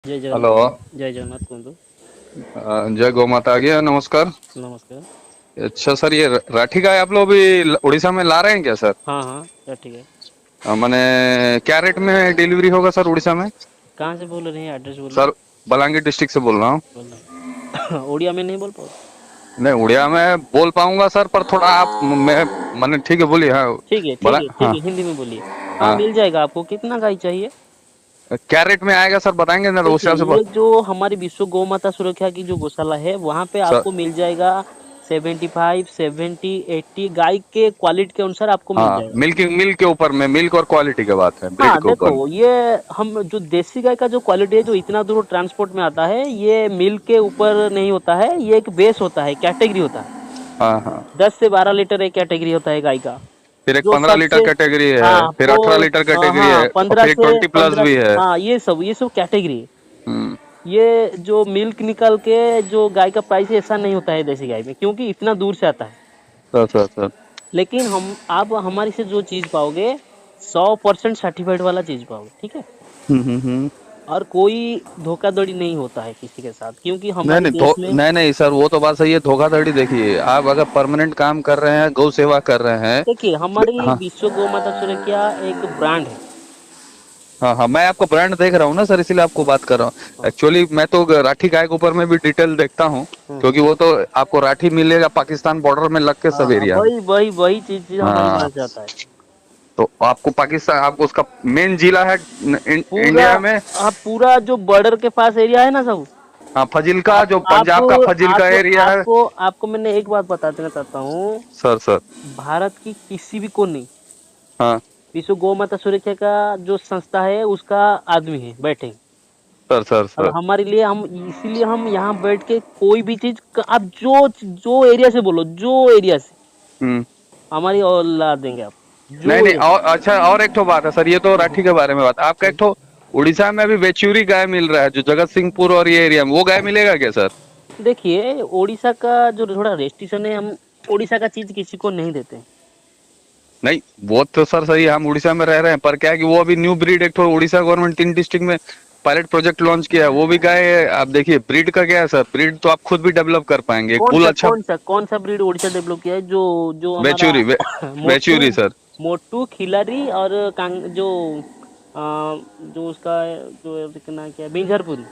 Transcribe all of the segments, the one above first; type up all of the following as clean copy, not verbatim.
जय हेलो। जगन्नाथ जय जगन्नाथ कुंदू। जय गौ माता। आ गया, नमस्कार। नमस्कार। अच्छा सर, ये राठी गाय आप लोग अभी उड़ीसा में ला रहे हैं क्या सर? हाँ हाँ, क्या ठीक है। मैंने क्या रेट में डिलीवरी होगा सर उड़ीसा में? कहाँ से बोल रहे हैं, एड्रेस बोलिए। सर बलांगीर डिस्ट्रिक्ट से बोल रहा हूँ। बोलना उड़िया में नहीं बोल पाओ। नहीं, उड़िया में बोल पाऊंगा सर, पर थोड़ा आप मैं मैंने ठीक है, बोलिए। हाँ ठीक है ठीक बला है ठीक हाँ है, हिंदी में बोलिए। हाँ, हाँ। मिल जाएगा आपको। कितना गाय चाहिए? क्या रेट में आएगा सर, बताएंगे ना तो उस देखिए, हिसाब से ये जो हमारी विश्व गौ माता सुरक्षा की जो गौशाला है, वहाँ पे सर। आपको मिल जाएगा 75, 70, 80 गाय के क्वालिटी के अनुसार आपको मिल हाँ, जाएगा। मिल्क के ऊपर में, मिल्क और क्वालिटी की बात है, ब्रीड हाँ के ऊपर। देखो, ये हम जो देसी गाय का जो क्वालिटी है, जो इतना दूर ट्रांसपोर्ट में आता है, ये मिल्क के ऊपर नहीं होता है। ये एक बेस होता है, कैटेगरी होता है। हाँ हाँ। 10 से 12 लीटर एक कैटेगरी होता है गाय का। फिर एक जो 15 लीटर सबसे कैटेगरी है, हाँ फिर 18 लीटर कैटेगरी हाँ, है, और 15 फिर एक से 20 प्लस 15। भी है। हाँ, ये सब कैटेगरी है। हम्म। ये जो मिल्क निकल के जो गाय का प्राइस है, ऐसा नहीं होता है देसी गाय में, क्योंकि इतना दूर से आता है। सर। लेकिन हम आप हमारी से जो चीज पाओगे, 100% सर्टिफाइड वाला चीज पाओगे, ठीक है। हम्म। और कोई धोखाधड़ी नहीं होता है किसी के साथ, क्योंकि नहीं हमारे नहीं देश में नहीं नहीं सर, वो तो बात सही है। धोखाधड़ी देखिए, आप अगर परमानेंट काम कर रहे हैं, गौ सेवा कर रहे हैं। देखिए, हमारी हाँ विश्व गौ माता सुरक्षा एक ब्रांड है। हाँ हाँ, मैं आपको ब्रांड देख रहा हूँ ना सर, इसीलिए आपको बात कर रहा हूँ। हाँ। एक्चुअली मैं तो राठी गाय के ऊपर में भी डिटेल देखता हूँ, क्योंकि वो तो आपको राठी मिलेगा पाकिस्तान बॉर्डर में लग के हाँ सब हाँ, एरिया में। वही चीज हमारी हाँ, समझ से आता है। तो आपको पाकिस्तान, आपको उसका मेन जिला है पूरा इंडिया में। पूरा जो बॉर्डर के पास एरिया है ना सब। हाँ, फजिल्का, आप जो आप पंजाब का फजिल्का आप एरिया है। आपको आपको मैंने एक बात बता देना चाहता हूँ। सर। भारत की किसी भी कोने, हाँ विश्व गौ माता सुरक्षा का जो संस्था है, उसका आदमी है बैठे। और सर। हमारे लिए, हम इसीलिए हम यहाँ बैठ के कोई भी चीज आप जो जो एरिया से बोलो, जो एरिया से हम्म। हमारी और ला देंगे आप, नहीं जो नहीं, एरिया। और अच्छा, और एक तो बात है सर, ये तो राठी के बारे में बात। आपका एक तो उड़ीसा में अभी वेचूरी गाय मिल रहा है, जो जगत सिंहपुर और ये एरिया में, वो गाय मिलेगा क्या सर? देखिए, उड़ीसा का जो थोड़ा रेस्ट्रिक्शन है, हम उड़ीसा का चीज किसी को नहीं देते। नहीं, वो तो सर सही है, हम उड़ीसा में रह रहे हैं, पर क्या है कि वो अभी न्यू ब्रीड, एक तो उड़ीसा गवर्नमेंट 3 डिस्ट्रिक्ट में पायलट प्रोजेक्ट लॉन्च किया है, वो भी गाय। आप देखिए ब्रीड का क्या है सर, ब्रीड तो आप खुद भी डेवलप कर पाएंगे, एक बुल अच्छा। कौन सा ब्रीड उड़ीसा डेवलप किया है? जो जो हमारा वेचूरी मोटू वेचूरी सर। मोटू खिलारी और जो अ, जो उसका जो कितना क्या है, बिंझरपुरी।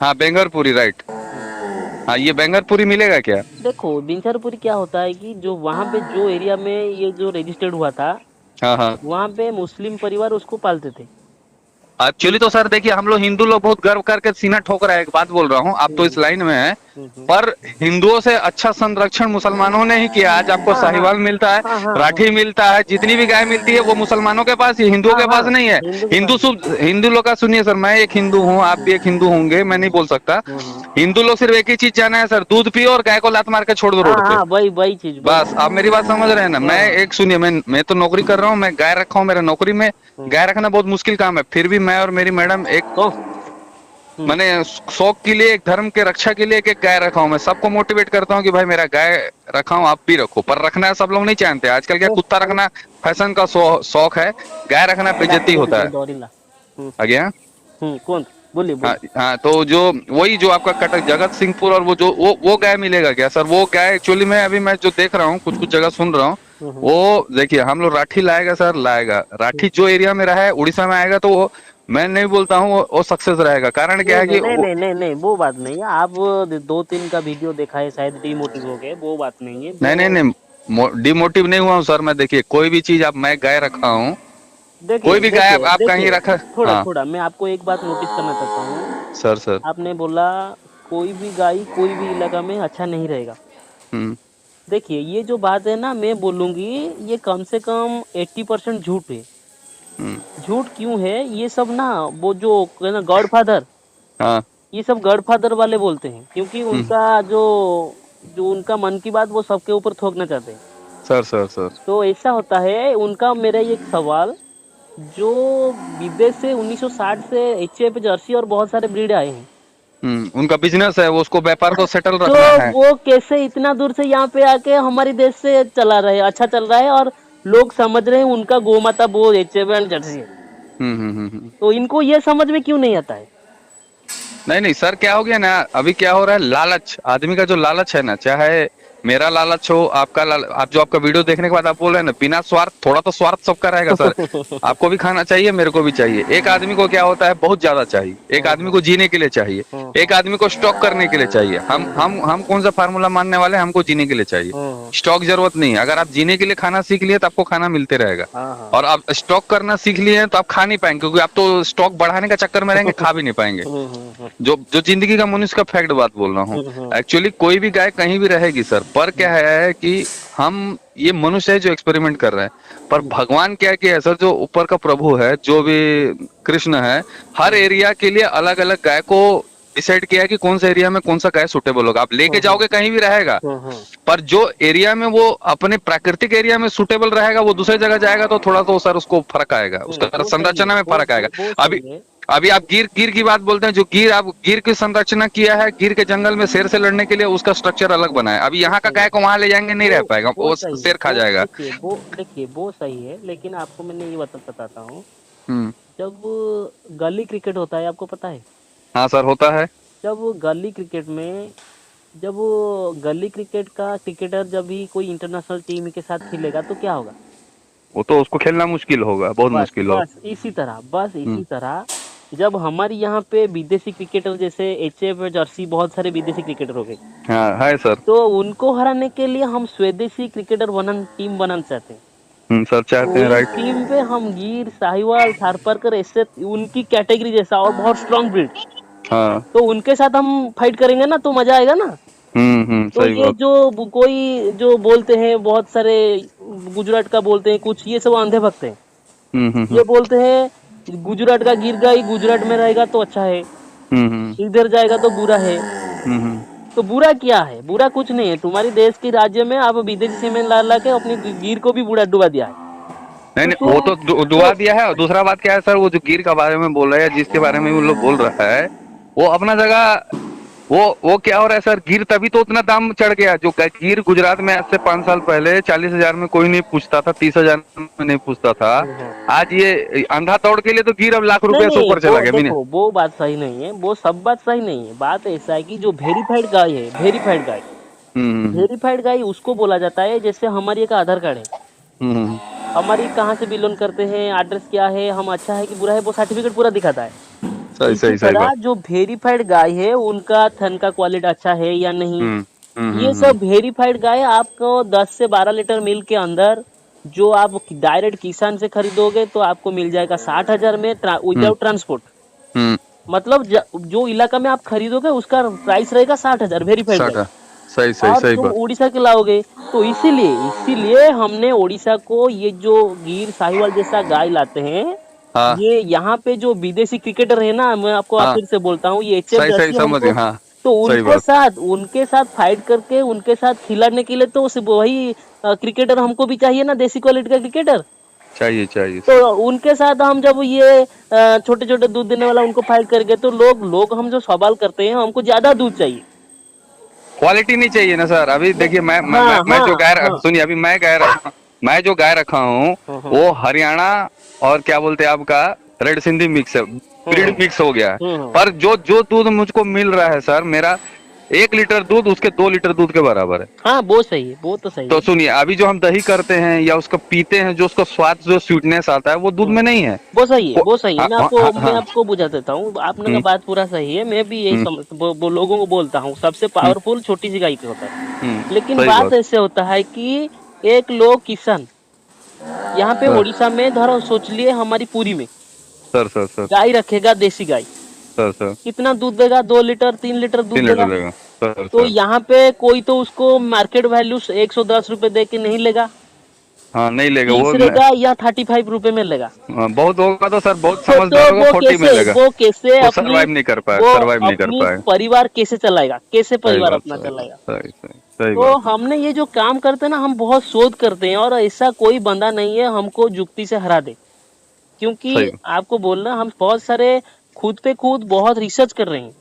हाँ, बेंगरपुरी, राइट। हम्म। हाँ, ये बेंगरपुरी मिलेगा क्या? देखो, बिंझरपुरी क्या होता है कि जो वहाँ पे जो एरिया में ये जो रजिस्टर्ड हुआ था, हाँ हाँ। वहाँ पे मुस्लिम परिवार उसको पालते थे। एक्चुअली तो सर देखिए, हम लोग हिंदू लोग बहुत गर्व करके सीना ठोक रहे हैं, एक बात बोल रहा हूँ, आप तो हम्म इस लाइन में हैं। हम्म। पर हिंदुओं से अच्छा संरक्षण मुसलमानों ने ही किया। आज आपको हाँ हाँ साहिवाल मिलता है, हाँ हाँ हाँ राठी मिलता है, जितनी भी गाय मिलती है वो मुसलमानों के पास ही, हिंदुओं हाँ के हाँ, पास नहीं है। हिंदू के पास है। हिंदू लोग का सुनिए सर, मैं एक हिंदू हूँ, आप भी एक हिंदू होंगे, मैं नहीं बोल सकता। हम्म। हिंदू लोग सिर्फ एक ही चीज जाना है सर, दूध पियो और गाय को लात मार के छोड़ दो हाँ रोड पे। हाँ, वही बस चीज। आप मेरी बात समझ रहे हैं ना। हाँ मैं हाँ। एक सुनिए, मैं तो नौकरी कर रहा हूँ, मैं गाय रखा हूँ, मेरा नौकरी में हम्म। गाय रखना बहुत मुश्किल काम है, फिर भी मैं और मेरी मैडम एक तो हम्म। मैंने शौक के लिए, एक धर्म के रक्षा के लिए एक गाय रखा हूं। मैं सबको मोटिवेट करता हूं कि भाई मेरा गाय रखा हूं, आप भी रखो, पर रखना सब लोग नहीं जानते। आजकल क्या, ओ, कुत्ता ओ, रखना फैशन का शौक है, गाय रखना बेइज्जती होता है। दौड़ीला। हम्म आज्ञा। कौन? बोलिए हाँ बोलिए। हाँ, तो जो वही जो आपका कटक जगत सिंहपुर और वो जो वो गाय मिलेगा क्या सर? वो गाय एक्चुअली में अभी मैं जो देख रहा हूँ, कुछ कुछ जगह सुन रहा हूँ। हम्म वो देखिए, हम लोग राठी लाएगा सर, लाएगा राठी जो एरिया में रहा है उड़ीसा में आएगा, तो वो मैं नहीं बोलता हूँ वो सक्सेस रहेगा। कारण क्या नहीं है नहीं कि नहीं नहीं नहीं नहीं, वो बात नहीं है। आप 2-3 का वीडियो देखा है, शायद डीमोटिव हो गए, वो बात नहीं है नहीं नहीं जो। नहीं, डिमोटिव नहीं हुआ हूँ सर मैं। देखिए, कोई भी चीज, आप, मैं गाय रखा हूँ, कोई देखिए भी गाय देखिए आप कहीं देखिए, रखा। थोड़ा हाँ थोड़ा मैं आपको एक बात नोटिस करना चाहता हूँ। सर। आपने बोला कोई भी गाय कोई भी इलाका में अच्छा नहीं रहेगा। हम्म देखिए, ये जो बात है ना, मैं बोलूंगी, ये कम से कम 80% झूठ है। हम्म। झूठ क्यों है? ये सब ना, वो जो है ना गॉडफादर, हाँ। ये सब गॉडफादर वाले बोलते हैं, क्योंकि हम्म। उनका जो जो उनका मन की बात वो सबके ऊपर थोपना चाहते हैं। सर। तो ऐसा होता है उनका। मेरा एक सवाल, जो विदेश से 1960 से एचएफ जर्सी और बहुत सारे ब्रीड आए हैं, उनका बिजनेस है, वो उसको व्यापार को सेटल तो रखना है। वो कैसे इतना दूर से यहाँ पे आके हमारे देश से चला रहे, अच्छा चल रहा है, और लोग समझ रहे हैं उनका गौ माता वो एचएफ एंड जर्सी है। हम्म। तो इनको ये समझ में क्यों नहीं आता है? नहीं नहीं सर, क्या हो गया ना, अभी क्या हो रहा है, लालच, आदमी का जो लालच है ना, चाहे मेरा लालच हो, आपका आप जो आपका वीडियो देखने के बाद आप बोल रहे हैं ना, बिना स्वार्थ, थोड़ा तो स्वार्थ सबका रहेगा सर। आपको भी खाना चाहिए, मेरे को भी चाहिए। एक आदमी को क्या होता है, बहुत ज्यादा चाहिए। एक आदमी को जीने के लिए चाहिए, एक आदमी को स्टॉक करने के लिए चाहिए। हम कौन सा फार्मूला मानने वाले हैं, हमको जीने के लिए चाहिए, स्टॉक जरूरत नहीं है। अगर आप जीने के लिए खाना सीख लिए तो आपको खाना मिलते रहेगा, हाँ और आप स्टॉक करना सीख लिए हैं तो आप खा नहीं पाएंगे, क्योंकि आप तो स्टॉक बढ़ाने का चक्कर में रहेंगे, खा भी नहीं पाएंगे। जो जो जिंदगी का मनुष्य का फैक्ट बात बोल रहा हूँ। एक्चुअली कोई भी गाय कहीं भी रहेगी सर, पर क्या है कि हम ये मनुष्य है जो एक्सपेरिमेंट कर रहे हैं, पर भगवान क्या किया है सर, जो ऊपर का प्रभु है, जो भी कृष्ण है, हर एरिया के लिए अलग अलग गाय को डिसाइड किया है कि कौन सा एरिया में कौन सा गाय सुटेबल होगा। आप लेके जाओगे कहीं भी रहेगा, पर जो एरिया में वो अपने प्राकृतिक एरिया में सुटेबल रहेगा, वो दूसरी जगह जाएगा तो थोड़ा तो सर उसको फर्क आएगा, उसका संरचना में फर्क आएगा। अभी अभी आप गिर की बात बोलते हैं, जो आप गिर की संरचना किया है, गिर के जंगल में शेर से लड़ने के लिए उसका स्ट्रक्चर अलग बना है। अभी यहाँ का गाय को वहां ले जाएंगे, नहीं रह पाएगा, वो शेर खा जाएगा। देखिए वो सही है, लेकिन आपको मैंने ये बताता हूँ, हम्म। जब गली क्रिकेट होता है, आपको पता है? हाँ सर, होता है। जब गली क्रिकेट में, जब वो गली क्रिकेट का क्रिकेटर जब भी कोई इंटरनेशनल टीम के साथ खेलेगा तो क्या होगा? वो तो उसको खेलना मुश्किल होगा, बहुत मुश्किल होगा। बस इसी तरह जब हमारे यहाँ पे विदेशी क्रिकेटर जैसे HF जर्सी, बहुत सारे विदेशी क्रिकेटर हो गए, हाँ है सर। तो उनको हराने के लिए हम स्वदेशी क्रिकेटर टीम बनाना चाहते हैं। सर चाहते हैं, राइट। टीम पे हम गिर, साहिवाल, थारपारकर, ऐसे उनकी कैटेगरी जैसा और बहुत स्ट्रॉन्ग ब्रीड, हाँ। तो उनके साथ हम फाइट करेंगे ना, तो मजा आएगा ना। तो सही ये बात। जो कोई जो बोलते हैं, बहुत सारे गुजरात का बोलते हैं कुछ, ये सब अंधे भक्त हैं। ये बोलते हैं गुजरात का गिर गाय गुजरात में रहेगा तो अच्छा है, इधर जाएगा तो बुरा है। तो बुरा क्या है? बुरा कुछ नहीं है। तुम्हारी देश के राज्य में आप विदेशी सीमेंट ला ला के अपनी गिर को भी बुरा डुबा दिया है। नहीं नहीं, वो तो डुबा दिया है। और दूसरा बात क्या है सर, वो जो गिर के बारे में बोल रहे हैं, जिसके बारे में वो लोग बोल रहा है, वो अपना जगह, वो क्या हो रहा है सर, गिर तभी तो उतना दाम चढ़ गया। जो गिर गुजरात में आज से 5 साल पहले 40,000 में कोई नहीं पूछता था, 30,000 में नहीं पूछता था। आज ये अंधा तोड़ के लिए तो गिर अब लाख रुपए से ऊपर चला गया। देखो, वो बात सही नहीं है, वो सब बात सही नहीं है। बात ऐसा है कि जो वेरीफाइड गाय है, वेरीफाइड गाय उसको बोला जाता है, जैसे हमारी एक आधार कार्ड है, हमारी कहाँ से बिलोंग करते हैं, एड्रेस क्या है, हम अच्छा है कि बुरा है, वो सर्टिफिकेट पूरा दिखाता है। सही बात। जो वेरीफाइड गाय है, उनका थन का क्वालिटी अच्छा है या नहीं, ये सब वेरीफाइड गाय आपको 10 से 12 लीटर मिल्क के अंदर, जो आप डायरेक्ट किसान से खरीदोगे तो आपको मिल जाएगा 60,000 में विदाउट ट्रांसपोर्ट। मतलब जो इलाका में आप खरीदोगे उसका प्राइस रहेगा 60,000 वेरीफाइड गाय। सही तुम उड़ीसा के लाओगे तो इसीलिए हमने उड़ीसा को ये जो गिर साहिवाल जैसा गाय लाते हैं। हाँ। ये यहाँ पे जो विदेशी क्रिकेटर है ना, मैं आपको फिर से बोलता हूँ, ये HF तो उनके साथ फाइट करके उनके साथ खिलाने के लिए तो वही क्रिकेटर हमको भी चाहिए ना, देसी क्वालिटी का क्रिकेटर चाहिए। तो उनके साथ हम जब ये छोटे छोटे दूध देने वाला उनको फाइट करके, तो लोग हम जो सवाल करते हैं, हमको ज्यादा दूध चाहिए, क्वालिटी नहीं चाहिए ना सर। अभी देखिए मैं जो गाय सुनिए, अभी मैं जो गाय रखा हूँ वो हरियाणा और क्या बोलते हैं आपका रेड सिंधी मिक्स है, ब्रीड मिक्स हो गया है। पर जो दूध मुझको मिल रहा है सर, मेरा 1 लीटर दूध उसके 2 लीटर दूध के बराबर है। हाँ, वो सही है, वो तो सही है। तो सुनिए, अभी जो हम दही करते हैं या उसका पीते हैं, जो उसका स्वाद, जो स्वीटनेस आता है, वो दूध में नहीं है। वो सही है। मैं आपको बुझा देता हूँ, आपने का बात पूरा सही है। मैं भी यही लोगों को बोलता हूँ, सबसे पावरफुल छोटी सी गाय पे होता है। लेकिन बात ऐसे होता है कि एक लोग किसान यहाँ पे उड़ीसा में, धरो सोच लिए हमारी पूरी में सर गाय रखेगा, देसी गाय, सर कितना दूध देगा? 2 लीटर 3 लीटर दूध देगा। तो यहाँ पे कोई तो उसको मार्केट वैल्यू 110 रुपए दे के नहीं लेगा। हाँ, नहीं लेगा, वो लेगा या 35 रुपए में लेगा। बहुत होगा तो सर, बहुत समझदार होगा, 40 में लेगा। वो कैसे सर्वाइव नहीं कर पाए, परिवार कैसे चलाएगा, कैसे परिवार अपना चलाएगा? तो हमने ये जो काम करते हैं ना, हम बहुत शोध करते हैं, और ऐसा कोई बंदा नहीं है हमको जुक्ति से हरा दे। क्योंकि आपको बोलना, हम बहुत सारे खुद पे खुद बहुत रिसर्च कर रहे हैं।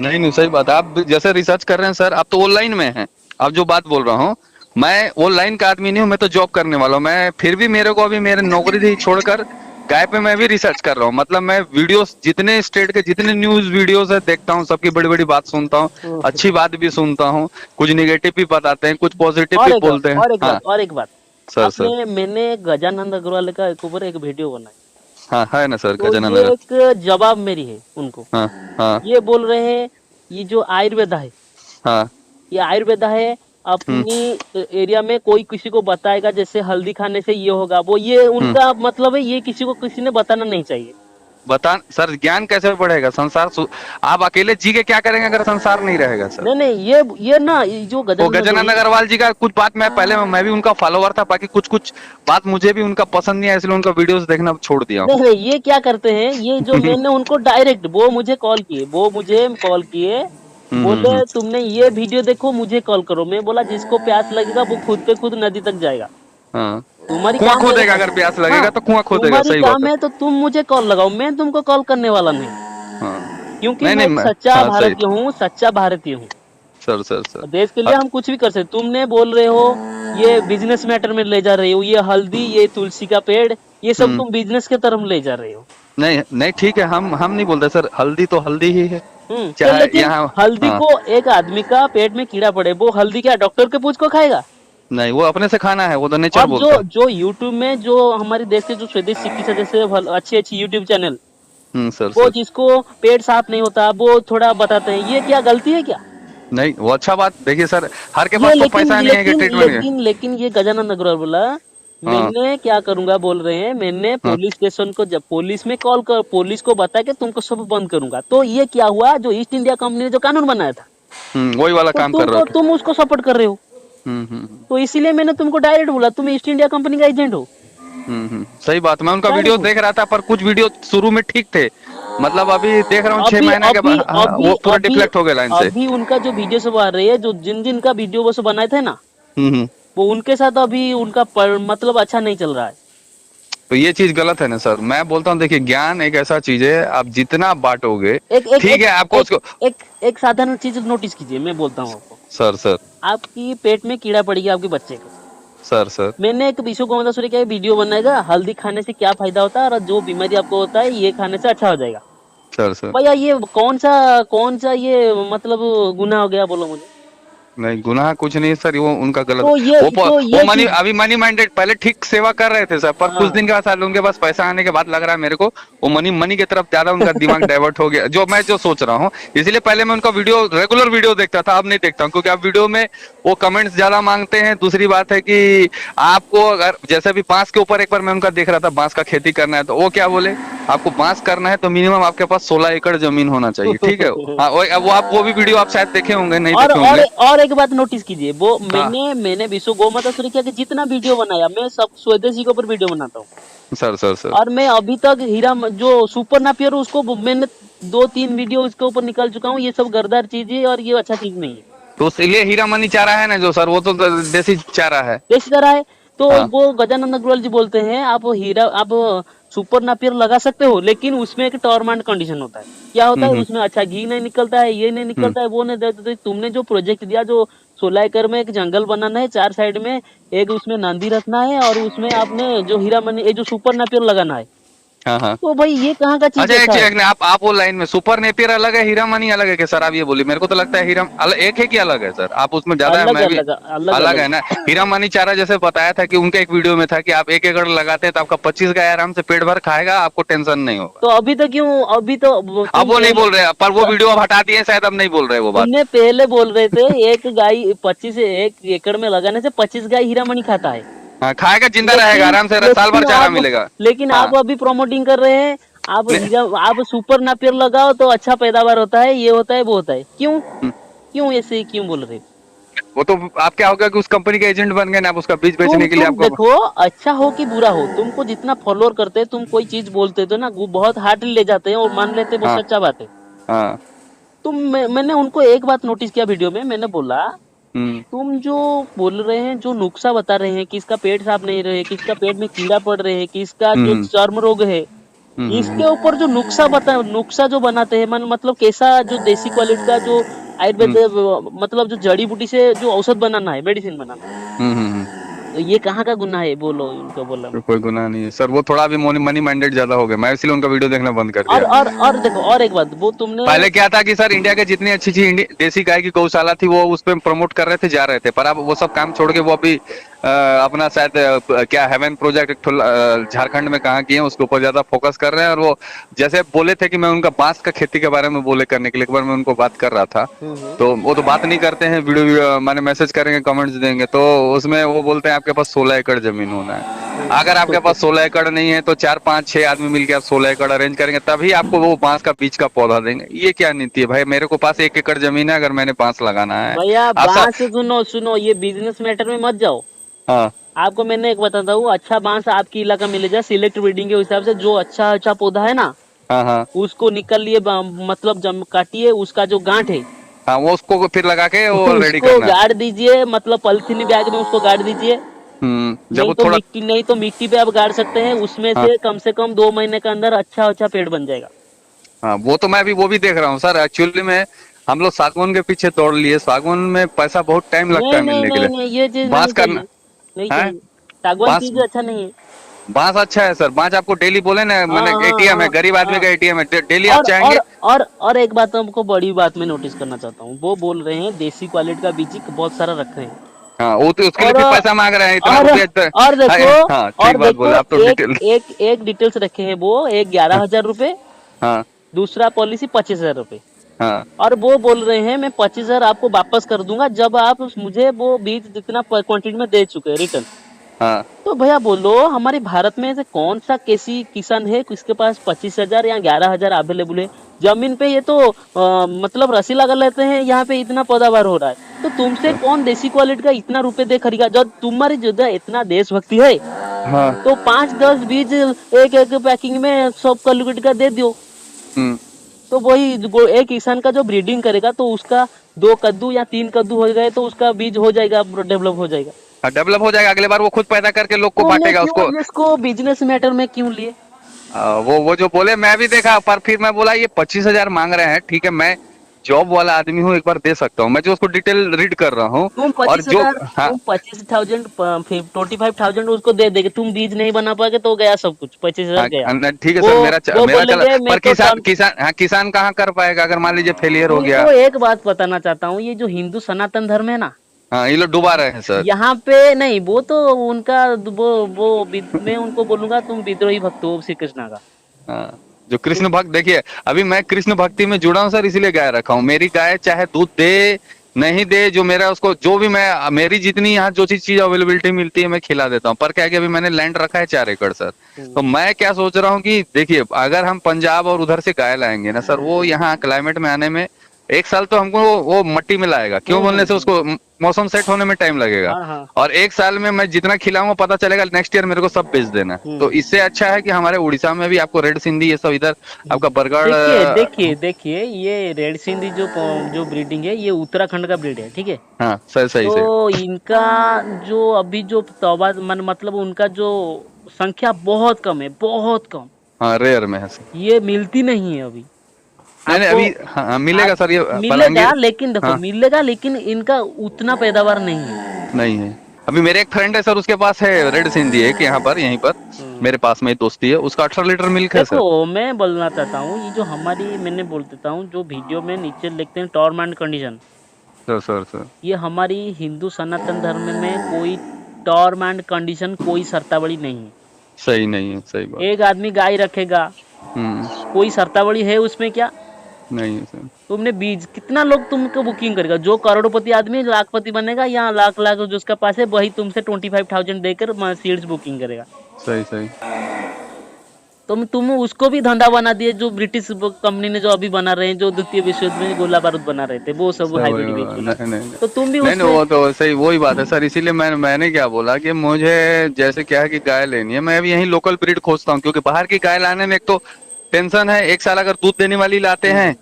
नहीं, सही बात है। आप जैसे रिसर्च कर रहे हैं सर, आप तो ऑनलाइन में हैं। आप जो बात बोल रहा हूँ, मैं ऑनलाइन का आदमी नहीं हूँ, मैं तो जॉब करने वाला हूँ। मैं फिर भी मेरे को अभी मेरे नौकरी थी छोड़कर गाय पे मैं भी रिसर्च कर रहा हूँ, मतलब मैं वीडियोस जितने स्टेट के जितने न्यूज वीडियोस है देखता हूँ, सबकी बड़ी बड़ी बात सुनता हूँ, अच्छी बात भी सुनता हूँ, कुछ निगेटिव भी बताते हैं, कुछ पॉजिटिव भी बोलते हैं। हाँ और एक बात सर। सर आपने मैंने गजानंद अग्रवाल का एक ऊपर एक वीडियो बनाई, हाँ है ना सर, तो गजानन ये नगर। एक जवाब मेरी है उनको। हाँ हाँ ये बोल रहे हैं ये जो आयुर्वेदा है, हाँ ये आयुर्वेदा है, अपनी एरिया में कोई किसी को बताएगा जैसे हल्दी खाने से ये होगा वो, ये उनका मतलब है, ये किसी को किसी ने बताना नहीं चाहिए। बता सर, ज्ञान कैसे बढ़ेगा संसार आप अकेले जी के क्या करेंगे अगर संसार नहीं रहेगा सर। नहीं नहीं, ये ना ये जो वो गजानन गजानन अग्रवाल जी का कुछ बात मैं पहले मैं भी उनका फॉलोवर था, बाकी कुछ कुछ बात मुझे भी उनका पसंद नहीं है, इसलिए उनका वीडियोस देखना छोड़ दिया नहीं हूँ। नहीं, ये क्या करते हैं, ये जो मैंने उनको डायरेक्ट वो मुझे कॉल किए, बोले हम्म। तुमने ये वीडियो देखो मुझे कॉल करो। मैं बोला जिसको प्यास लगेगा वो खुद पे खुद नदी तक जाएगा, हाँ तुम्हारी कुआं काम है। खोदेगा, अगर प्यास लगेगा हाँ, तो कुआं खोदेगा, तुम्हारी सही बात काम है। है तो तुम मुझे कॉल लगाओ, मैं तुमको कॉल करने वाला नहीं, हाँ क्योंकि नहीं मैं नहीं एक मैं, सच्चा हाँ सही। भारतीय हूँ, सच्चा भारतीय हूँ। सर सर सर देश के लिए हाँ, हम कुछ भी कर सकते। तुमने बोल रहे हो ये बिजनेस मैटर में ले जा रहे हो, ये हल्दी, ये तुलसी का पेड़, ये सब हम्म। तुम बिजनेस के तरफ ले जा रहे हो। नहीं नहीं ठीक है, हम नहीं बोलते सर, हल्दी तो हल्दी ही है, तो चाहे लेकिन यहाँ। हल्दी हाँ को एक आदमी का पेट में कीड़ा पड़े, वो हल्दी क्या डॉक्टर के पूछ को खाएगा? नहीं, वो अपने से खाना है, वो तो नेचर और जो बोलता है। जो यूट्यूब में जो हमारे देश के जो स्वदेश चिकित्सा जैसे अच्छी अच्छी यूट्यूब चैनल, सर वो सर जिसको पेट साफ नहीं होता वो थोड़ा बताते हैं, ये क्या गलती है क्या? नहीं, वो अच्छा बात देखिए सर, हर के ये पास तो लेकिन पैसा नहीं है कि लेकिन ट्रीटमेंट के। लेकिन लेकिन ये गजानन अग्रवाल बोला हाँ मैंने क्या करूंगा, बोल रहे हैं मैंने हाँ पुलिस स्टेशन को, जब पुलिस में कॉल कर पुलिस को बता के तुमको सब बंद करूंगा। तो ये क्या हुआ, जो ईस्ट इंडिया कंपनी ने जो कानून बनाया था, वही वाला तो काम कर रहे थे। तुम उसको सपोर्ट कर रहे हो। हम्म। तो इसीलिए मैंने तुमको डायरेक्ट बोला तुम ईस्ट इंडिया कंपनी का एजेंट हो। सही बात, मैं उनका वीडियो डायरेक्ट देख रहा था, पर कुछ वीडियो शुरू में ठीक थे, मतलब अभी देख रहा हूँ 6 अभी महीने के अभी बाद अभी वो पूरा अभी डिफ्लेक्ट हो गया लाइन से। अभी उनका जो वीडियो सब आ रही है, जो जिन जिन का वीडियो वो सब बनाए थे ना, हम्म। वो उनके साथ अभी उनका मतलब अच्छा नहीं चल रहा है। तो ये चीज गलत है ना सर, मैं बोलता हूँ देखिए, ज्ञान एक ऐसा चीज है, आप जितना बांटोगे एक एक ठीक एक है, आपको एक उसको। एक एक साधारण चीज नोटिस कीजिए, मैं बोलता हूँ आपको। सर सर आपकी पेट में कीड़ा पड़ गया आपके बच्चे को, सर सर मैंने एक विश्व गोमाता सूर्य का वीडियो बनाएगा, हल्दी खाने से क्या फायदा होता है और जो बीमारी आपको होता है ये खाने से अच्छा हो जाएगा। सर सर भैया ये कौन सा ये मतलब गुनाह हो गया, बोलो मुझे। नहीं, गुनाह कुछ नहीं है सर, वो उनका गलत। तो वो ये मनी चीज, अभी मनी माइंडेड, पहले ठीक सेवा कर रहे थे सर, पर कुछ हाँ दिन के बाद सर उनके पास पैसा आने के बाद लग रहा है मेरे को, वो मनी मनी की तरफ ज्यादा उनका दिमाग डाइवर्ट हो गया, जो मैं जो सोच रहा हूँ। इसलिए पहले मैं उनका वीडियो रेगुलर वीडियो देखता था, अब नहीं देखता हूँ, क्योंकि अब वीडियो में वो कमेंट्स ज्यादा मांगते हैं। दूसरी बात है कि आपको अगर जैसे भी बांस के ऊपर एक बार मैं उनका देख रहा था, बांस का खेती करना है, तो वो क्या बोले, आपको बांस करना है तो मिनिमम आपके पास 16 एकड़ जमीन होना चाहिए, ठीक है। हाँ वो आप वो भी वीडियो आप शायद देखे होंगे, नहीं देखे होंगे। और एक बात नोटिस कीजिए, वो हाँ मैंने विश्व गोमाता सूर्य के जितना वीडियो बनाया, मैं सब स्वदेशी के ऊपर वीडियो बनाता हूँ। सर सर सर और मैं अभी तक जो सुपर नापियर उसको मैंने 2-3 वीडियो इसके ऊपर निकाल चुका हूँ। ये सब गर्दार चीज है और ये अच्छा चीज नहीं है। तो इसलिए हीरा मनी चारा है ना जो सर, वो तो देसी चारा है। देश तरह है। तो हाँ वो गजानंद अग्रवाल जी बोलते हैं आप सुपर नापियर लगा सकते हो, लेकिन उसमें एक टर्म एंड कंडीशन होता है। क्या होता है उसमें, अच्छा घी नहीं निकलता है, ये नहीं निकलता है, वो नहीं देते। तो तुमने जो प्रोजेक्ट दिया, जो 16 एकड़ में एक जंगल बनाना है, 4 साइड में एक उसमें नंदी रखना है, और उसमें आपने जो हीरा मनी ये जो सुपर नापियर लगाना है, हाँ हाँ। तो भाई ये कहाँ का चीज अच्छा देखा है? एक आप वो लाइन में सुपर नेपियर अलग है, हीरा मनी अलग है क्या सर? आप ये बोलिए, मेरे को तो लगता है हीरा एक है कि अलग है सर? आप उसमें ज्यादा है, अलग मैं भी अलग अलग अलग अलग है ना। हीरा मनी चारा जैसे बताया था कि उनके एक वीडियो में था कि आप 1 एकड़ लगाते हैं तो आपका 25 गाय आराम से पेट भर खाएगा, आपको टेंशन नहीं होगा। तो अभी तो क्यों, अभी तो अब वो नहीं बोल रहे, पर वो वीडियो अब हटा दिए शायद, अब नहीं बोल रहे वो बात। तुमने पहले बोल रहे थे एक गाय 1 एकड़ में लगाने से 25 गाय हीरा मनी खाता है। हाँ खाएगा, जिंदा रहेगा आराम से, साल भर चारा मिलेगा। लेकिन हाँ आप अभी प्रमोटिंग कर रहे हैं, आप सुपर नापियर लगाओ तो अच्छा पैदावार होता है, ये होता है वो होता है। क्यों ऐसे क्यों बोल रहे? वो तो आप क्या होगा कि उस कंपनी के एजेंट बन गए ना, आप उसका बीज बेचने के लिए तुम आपको। देखो, अच्छा हो कि बुरा हो, तुमको जितना फॉलोअर करते हैं, तुम कोई चीज बोलते हो ना, वो बहुत हार्डली ले जाते हैं और मान लेते हैं वो हाँ सच्चा बात है। हाँ मैंने उनको एक बात नोटिस किया वीडियो में, मैंने बोला तुम जो बोल रहे हैं, जो नुक्सा बता रहे हैं कि इसका पेट साफ नहीं रहे, कि इसका पेट में कीड़ा पड़ रहे हैं, कि इसका जो चर्म रोग है, इसके ऊपर जो नुक्सा जो बनाते हैं, मतलब कैसा जो देसी क्वालिटी का जो आयुर्वेद, मतलब जो जड़ी बूटी से जो औषध बनाना है, मेडिसिन बनाना है, ये कहाँ का गुनाह है, बोलो उनको बोला। तो कोई गुनाह नहीं है सर, वो थोड़ा भी मनी माइंडेड ज्यादा हो गया, मैं इसलिए उनका वीडियो देखना बंद कर दिया। और देखो और एक बात, वो तुमने पहले क्या था कि सर इंडिया के जितनी अच्छी अच्छी देसी गाय की गौशाला थी वो उस पे प्रमोट कर रहे थे, जा रहे थे, पर अब वो सब काम छोड़ के वो अभी अपना शायद क्या हेवन प्रोजेक्ट झारखंड में कहाँ किए हैं उसके ऊपर ज्यादा फोकस कर रहे हैं। और वो जैसे बोले थे कि मैं उनका बांस का खेती के बारे में बोले करने के लिए, एक बार मैं उनको बात कर रहा था, तो वो तो बात नहीं करते हैं, वीडियो माने मैसेज करेंगे कमेंट्स देंगे, तो उसमें वो बोलते हैं आपके पास 16 एकड़ जमीन होना है। अगर आपके पास 16 एकड़ नहीं है तो 4-5-6 आदमी मिलकर आप 16 एकड़ अरेंज करेंगे तभी आपको वो बांस का बीज का पौधा देंगे। ये क्या नीति है भाई, मेरे को पास 1 एकड़ जमीन है, अगर मैंने बांस लगाना है भैया आप बांस सुनो सुनो, ये बिजनेस मैटर में मत जाओ। हाँ आपको मैंने एक बताता हूँ, अच्छा बांस आपकी इलाका मिलेगा, सिलेक्ट ब्रीडिंग के हिसाब से जो अच्छा अच्छा पौधा है ना, हाँ हाँ उसको निकल लिए, मतलब जब काटिए उसका जो गांठ है हाँ, वो उसको फिर लगा के वो रेडी उसको करना है। गाड़ दीजिए, मतलब पॉलिथीन बैग में उसको गाड़ दीजिए। जब वो थोड़ा नहीं तो मिट्टी पे आप गाड़ सकते हैं, उसमें हाँ से कम 2 महीने के अंदर अच्छा अच्छा पेड़ बन जाएगा। हाँ, वो तो मैं अभी वो भी देख रहा हूँ सर, एक्चुअली में हम लोग सागवान के पीछे दौड़ लिए, सागवान में पैसा बहुत टाइम लगता नहीं है नहीं मिलने के नहीं लिए। नहीं, ये चीज नहीं बांस चाहिए, करना नहीं है, चाहिए। सागवान बांस चीज अच्छा नहीं है। बांस अच्छा है सर, बांस आपको डेली बोले ना, हाँ मैंने हाँ एटीएम है, हाँ गरीब आदमी हाँ। का एटीएम है, डेली आप और चाहेंगे। और एक बात हमको बड़ी बात में नोटिस करना चाहता हूँ, वो बोल रहे हैं देसी क्वालिटी का बीज बहुत सारा रख रहे हैं। हाँ, वो तो उसके लिए और फिर पैसा मांग रहे हैं, इतना और रुपया और देखो हाँ ठीक और बात देखो बोले आप तो एक डिटेल। एक एक डिटेल्स रखे हैं वो, एक 11,000 रुपए, हाँ दूसरा पॉलिसी 25,000 रुपए। हाँ और वो बोल रहे हैं मैं 25,000 आपको वापस कर दूंगा जब आप मुझे वो बीज जितना क्वांटिटी में दे चुके हैं रिटर्न। हाँ तो भैया बोलो, हमारे भारत में ऐसे कौन सा कैसी किसान है किसके पास 25,000 या 11,000 अवेलेबल है जमीन पे? ये तो मतलब रस्सी लगा लेते हैं, यहाँ पे इतना पैदावार हो रहा है। तो तुमसे कौन देसी क्वालिटी का इतना रुपए दे खरीदा? जब तुम्हारी जो इतना देशभक्ति है हाँ तो 5-10 बीज एक एक पैकिंग में सब क्वालिटी का दे दो। हम्म तो वही एक किसान का जो ब्रीडिंग करेगा तो उसका 2 कद्दू या 3 कद्दू हो गए तो उसका बीज हो जाएगा, डेवलप हो जाएगा। डेवलप हो जाएगा, अगले बार वो खुद पैदा करके लोग को तुमने बांटेगा उसको। क्यों इसको बिजनेस मैटर में क्यों लिए? वो जो बोले मैं भी देखा, पर फिर मैं बोला ये 25,000 मांग रहे हैं, ठीक है मैं जॉब वाला आदमी हूँ, एक बार दे सकता हूँ, मैं जो उसको डिटेल रीड कर रहा हूँ। तुम और जो 25,000, हाँ तुम 25,000 25,000 उसको दे देगे, तुम बीज नहीं बना पाओगे तो गया सब कुछ, 25,000 गया। ठीक है वो सर, वो मेरा चला, बोलेंगे मैं पर तो किसान कहाँ कर पाएगा अगर मान लीजिए फेलियर हो गया। तुमको एक बात बताना चाहता हूँ, ये जो हिंदू सनातन धर्म है ना, हाँ ये लोग डुबा रहे हैं सर। यहाँ पे नहीं, वो तो उनका मैं उनको बोलूंगा तुम विद्रोही भक्त हो श्री कृष्णा का। हाँ, जो कृष्ण भक्त, देखिए अभी मैं कृष्ण भक्ति में जुड़ा हूँ सर, इसीलिए गाय रखा हूँ। मेरी गाय चाहे दूध दे नहीं दे, जो मेरा उसको जो भी मैं मेरी जितनी यहाँ जो चीज अवेलेबिलिटी मिलती है मैं खिला देता हूँ। पर क्या है कि अभी मैंने लैंड रखा है 4 एकड़ सर, तो मैं क्या सोच रहा हूँ कि देखिए अगर हम पंजाब और उधर से गाय लाएंगे ना सर, वो यहाँ क्लाइमेट में आने में 1 साल तो हमको वो मट्टी में लाएगा, क्यों बोलने से उसको मौसम सेट होने में टाइम लगेगा। हाँ हाँ। और 1 साल में मैं जितना खिलाऊंगा पता चलेगा नेक्स्ट ईयर मेरे को सब बेच देना है। तो इससे अच्छा है कि हमारे उड़ीसा में भी आपको रेड सिंधी ये सब, इधर आपका बरगढ़। देखिए ये रेड सिंधी जो ब्रीडिंग है ये उत्तराखंड का ब्रीड है, ठीक है। हाँ सही तो इनका जो अभी जो तौबा मतलब उनका जो संख्या बहुत कम है, बहुत कम। हाँ रेयर में है सर। ये मिलती नहीं है अभी। नहीं आपको अभी हाँ, मिलेगा सर ये मिलेगा, लेकिन देखो हाँ, मिलेगा लेकिन इनका उतना पैदावार नहीं है। नहीं है। अभी मेरे एक फ्रेंड है सर, उसके पास है रेड सिंधी एक यहाँ पर, यहीं पर मेरे पास में एक दोस्ती है, उसका 18 लीटर मिल्क है सर। देखो मैं बोलना चाहता हूँ, ये जो हमारी मैंने बोल देता हूँ जो वीडियो में नीचे लिखते हैं टर्म एंड कंडीशन, सर ये हमारी हिंदू सनातन धर्म में कोई टर्म एंड कंडीशन, कोई शर्तावली नहीं है। सही नहीं है, सही बात। एक आदमी गाय रखेगा, कोई शर्तावली है उसमें क्या? नहीं है सर। तुमने बीज कितना लोग तुमको बुकिंग करेगा? जो करोड़पति आदमी लाखपति बनेगा या लाख लाख जो उसका पास है वही तुमसे 25,000 देकर सीड्स बुकिंग करेगा। सही तुम उसको भी धंधा बना दिए, जो ब्रिटिश कंपनी ने जो अभी बना रहे हैं, जो द्वितीय विश्व युद्ध में गोला बारूद बना रहे थे, वो सब हाइब्रिड बेच। तो तुम भी नहीं, वो तो सही वही बात है सर, इसीलिए मैंने क्या बोला कि मुझे जैसे क्या है कि गाय लेनी है, मैं अभी यहीं लोकल ब्रीड खोजता हूँ, क्योंकि बाहर की गाय लाने में एक तो टेंशन है, 1 साल अगर दूध देने वाली लाते हैं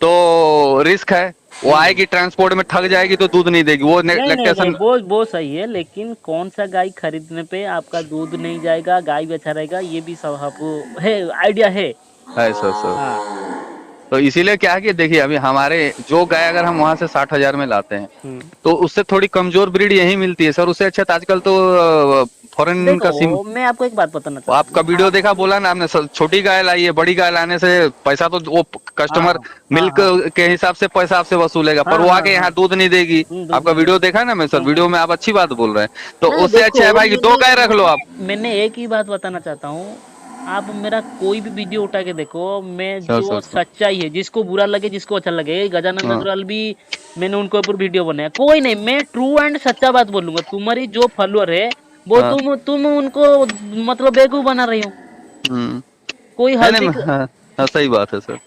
तो रिस्क है, वो आएगी ट्रांसपोर्ट में ठग जाएगी तो दूध नहीं देगी, वो लैक्टेशन। वो सही है, लेकिन कौन सा गाय खरीदने पे आपका दूध नहीं जाएगा, गाय भी अच्छा रहेगा, ये भी सब आपको है आइडिया है। सर हाँ। तो इसीलिए क्या है कि देखिए अभी हमारे जो गाय अगर हम वहां से 60,000 में लाते हैं तो उससे थोड़ी कमजोर ब्रीड यही मिलती है सर। उससे अच्छा तो आजकल तो फॉरेन का सिम। देखो मैं आपको एक बात बताना चाहता आपका हूँ वीडियो आप। देखा, बोला ना आपने सर, छोटी गाय लाई है, बड़ी गाय लाने से पैसा तो वो हाँ कस्टमर हाँ मिल्क हाँ के हिसाब से पैसा आपसे वसूलेगा, हाँ पर वो हाँ आके हाँ यहाँ दूध नहीं देगी। दूध आपका नहीं वीडियो देगा। देखा ना मैं सर, वीडियो में आप अच्छी बात बोल रहे हैं, तो नहीं उससे देखो अच्छा है भाई कि दो मैंने गाय रख लो आप। मैंने एक ही बात बताना चाहता हूँ। आप मेरा कोई भी वीडियो उठा के देखो, मैं सर जो सर सर। सच्चाई है, जिसको बुरा लगे जिसको अच्छा लगे, गजानन हाँ अग्रवाल भी मैंने उनके ऊपर वीडियो बनाया, कोई नहीं, मैं ट्रू एंड सच्चा बात बोलूंगा। तुम्हारी जो फॉलोअर है वो हाँ। तुम उनको मतलब बेवकूफ बना रही हो। हम्म। कोई नहीं हल्दी नहीं, हाँ, हाँ सही बात है सर।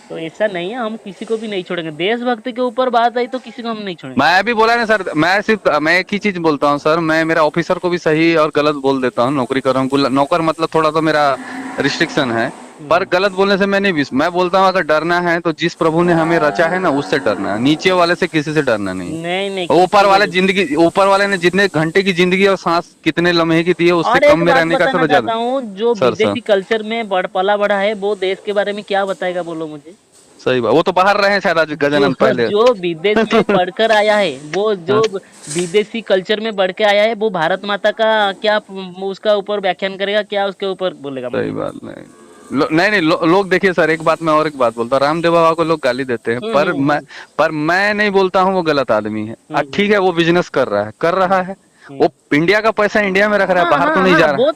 तो ऐसा नहीं है, हम किसी को भी नहीं छोड़ेंगे। देशभक्ति के ऊपर बात आई तो किसी को हम नहीं छोड़ेंगे। मैं भी बोला ना सर, मैं एक ही चीज बोलता हूँ सर, मैं मेरा ऑफिसर को भी सही और गलत बोल देता हूँ। नौकरी कर रहा हूँ, नौकर मतलब थोड़ा तो मेरा रिस्ट्रिक्शन है, पर गलत बोलने से मैं नहीं भी, मैं बोलता हूँ अगर डरना है तो जिस प्रभु ने हमें रचा है ना उससे डरना है, नीचे वाले से किसी से डरना नहीं नहीं नहीं है। किसी को नहीं। ऊपर वाले ने जितने घंटे की जिंदगी और सांस कितने लम्हे की दी है, उससे और कम एक में बात रहने का बताना थोड़ा ज्यादा। चाहता हूँ, जो सर सर। विदेशी कल्चर में पला बढ़ा है वो देश के बारे में क्या बताएगा बोलो मुझे। सही बात, वो तो बाहर रहे हैं शायद आज जो गजानंद पहले। जो विदेश में पढ़कर आया है, वो जो हाँ, विदेशी कल्चर में बढ़ के आया है, वो भारत माता का क्या उसका ऊपर व्याख्यान करेगा, क्या उसके ऊपर बोलेगा सही मुझे। बात नहीं। नहीं नहीं, लोग देखिए सर, एक बात मैं और एक बात बोलता हूँ, रामदेव बाबा को लोग गाली देते हैं, हम्म पर हम्म हम्म मैं नहीं बोलता हूँ वो गलत आदमी है। हम्म ठीक है, वो बिजनेस कर रहा है, हम्म। वो इंडिया का पैसा इंडिया में रख रहा है, हाँ बाहर हाँ तो नहीं हाँ, जा रहा। वो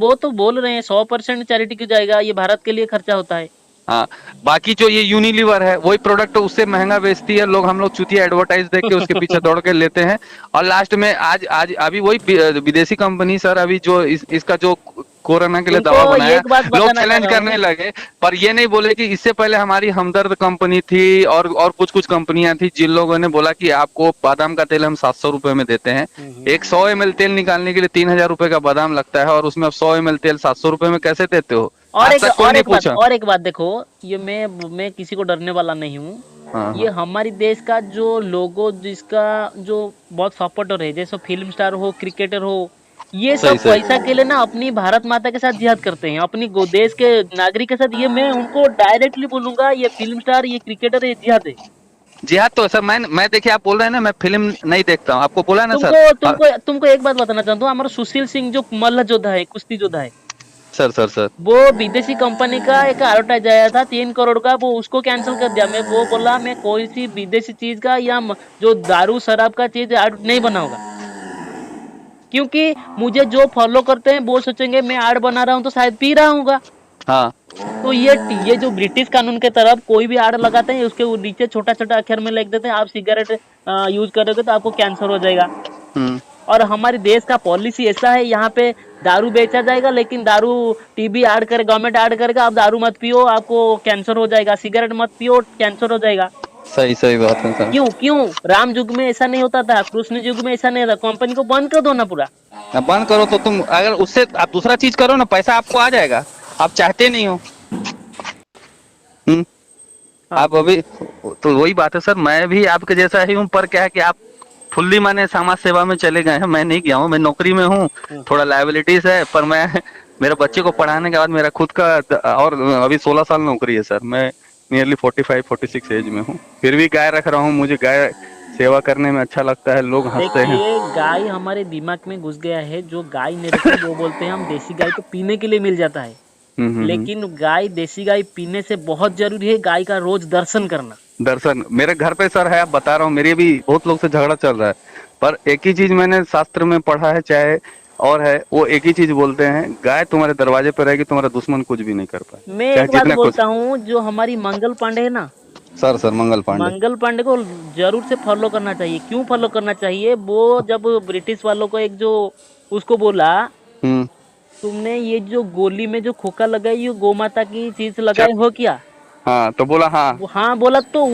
तो बोल रहे हैं 100% चैरिटी की जाएगा, ये भारत के लिए खर्चा होता है। हाँ, बाकी जो ये यूनिलीवर है वही प्रोडक्ट उससे महंगा बेचती है, हम लोग चुतिया एडवर्टाइज देख के उसके पीछे दौड़ के लेते हैं, और लास्ट में आज आज अभी वही विदेशी कंपनी सर, अभी जो इसका जो कोरोना के लिए तुमको दवा ये बनाया, एक बात लोग बताना चाह चैलेंज रहा करने हूँ। लगे, पर ये नहीं बोले कि इससे पहले हमारी हमदर्द कंपनी थी और कुछ कुछ कंपनियां थी जिन लोगों ने बोला कि आपको बादाम का तेल हम 700 रुपए में देते हैं। एक 100 ml तेल निकालने के लिए 3,000 रुपए का बादाम लगता है, और उसमें आप 100 ml तेल 700 रुपए में कैसे देते हो? और आज एक तक कोई और नहीं एक बात पूछा। और एक बात देखो, ये मैं किसी को डरने वाला नहीं हूँ। हाँ ये हाँ। हमारी देश का जो लोगो, जिसका जो बहुत सपोर्टर है, जैसे फिल्म स्टार हो, क्रिकेटर हो, ये सब सही सही। पैसा के लिए ना अपनी भारत माता के साथ जिहाद करते हैं, अपनी देश के नागरिक के साथ। ये मैं उनको डायरेक्टली बोलूंगा, ये फिल्म स्टार, ये क्रिकेटर, ये जिहाद है। जिहाद तो सर, मैं देखिए, आप बोल रहे हैं ना मैं फिल्म नहीं देखता हूँ, आपको बोला ना सर। तुमको तुमको तुमको एक बात बताना चाहता हूँ, हमारा सुशील सिंह जो मल्ल योद्धा है, कुश्ती योद्धा है, सर सर सर। वो विदेशी कंपनी का एक एडवर्टाइज आया था 3 करोड़ का, वो उसको कैंसिल कर दिया। मैं वो बोला मैं कोई सी विदेशी चीज का या जो दारू शराब का चीज ऐड नहीं बनाऊंगा, क्योंकि मुझे जो फॉलो करते हैं वो सोचेंगे मैं ऐड बना रहा हूँ तो शायद पी रहा हूँ। हाँ। तो ये जो ब्रिटिश कानून के तरफ कोई भी ऐड लगाते हैं, उसके नीचे छोटा छोटा अक्षर में लिख देते हैं आप सिगरेट यूज करोगे तो आपको कैंसर हो जाएगा। हम्म। और हमारे देश का पॉलिसी ऐसा है, यहाँ पे दारू बेचा जाएगा, लेकिन दारू टीबी ऐड करे, गवर्नमेंट ऐड करेगा, आप दारू मत पियो आपको कैंसर हो जाएगा, सिगरेट मत पियो कैंसर हो जाएगा। सही सही बात है सर। क्यों क्यों राम युग में ऐसा नहीं होता था, कृष्ण युग में ऐसा नहीं था, कंपनी को बंद कर दो ना पूरा। अब बंद करो तो तुम अगर उससे आप दूसरा चीज करो ना, पैसा आपको आ जाएगा, आप चाहते नहीं हो। हम्म। हाँ आप अभी, तो वही बात है सर, मैं भी आपके जैसा ही हूँ, पर क्या है कि आप फुल्ली माने समाज सेवा में चले गए हैं, मैं नहीं गया हूँ, मैं नौकरी में हूँ, थोड़ा लायबिलिटीज है, पर मैं मेरे बच्चे को पढ़ाने के बाद मेरा खुद का और अभी 16 साल नौकरी है सर, मैं नियरली 45-46 एज में हूँ, फिर भी गाय रख रहा हूँ, मुझे गाय सेवा करने में अच्छा लगता है, लोग हंसते हैं। देखिए, गाय हमारे दिमाग में घुस गया है, जो गाय नहीं रखती वो बोलते हैं हम देसी गाय तो पीने के लिए मिल जाता है, हम्म। लेकिन गाय, देसी गाय पीने से बहुत जरूरी है गाय का रोज दर्शन करना। दर्शन मेरे घर पे सर है, आप बता रहा हूँ, मेरे भी बहुत लोग से झगड़ा चल रहा है, पर एक ही चीज मैंने शास्त्र में पढ़ा है, चाहे और है, वो एक ही चीज बोलते हैं, गाय तुम्हारे दरवाजे पर रहेगी, तुम्हारा दुश्मन कुछ भी नहीं कर पाए, मैं चाहे एक बात जितना कुछ। बोलता हूँ, जो हमारी मंगल पांडे है ना, सर सर, मंगल पांडे। मंगल पांडे को जरूर से फॉलो करना चाहिए। क्यों फॉलो करना चाहिए? वो जब ब्रिटिश वालों को एक जो उसको बोला, हम्म। तुमने ये जो गोली में जो खोखा लगाई, ये गौ माता की चीज लगाए अच्छा। हो क्या? हाँ, तो बोला हाँ। वो हाँ बोला, तो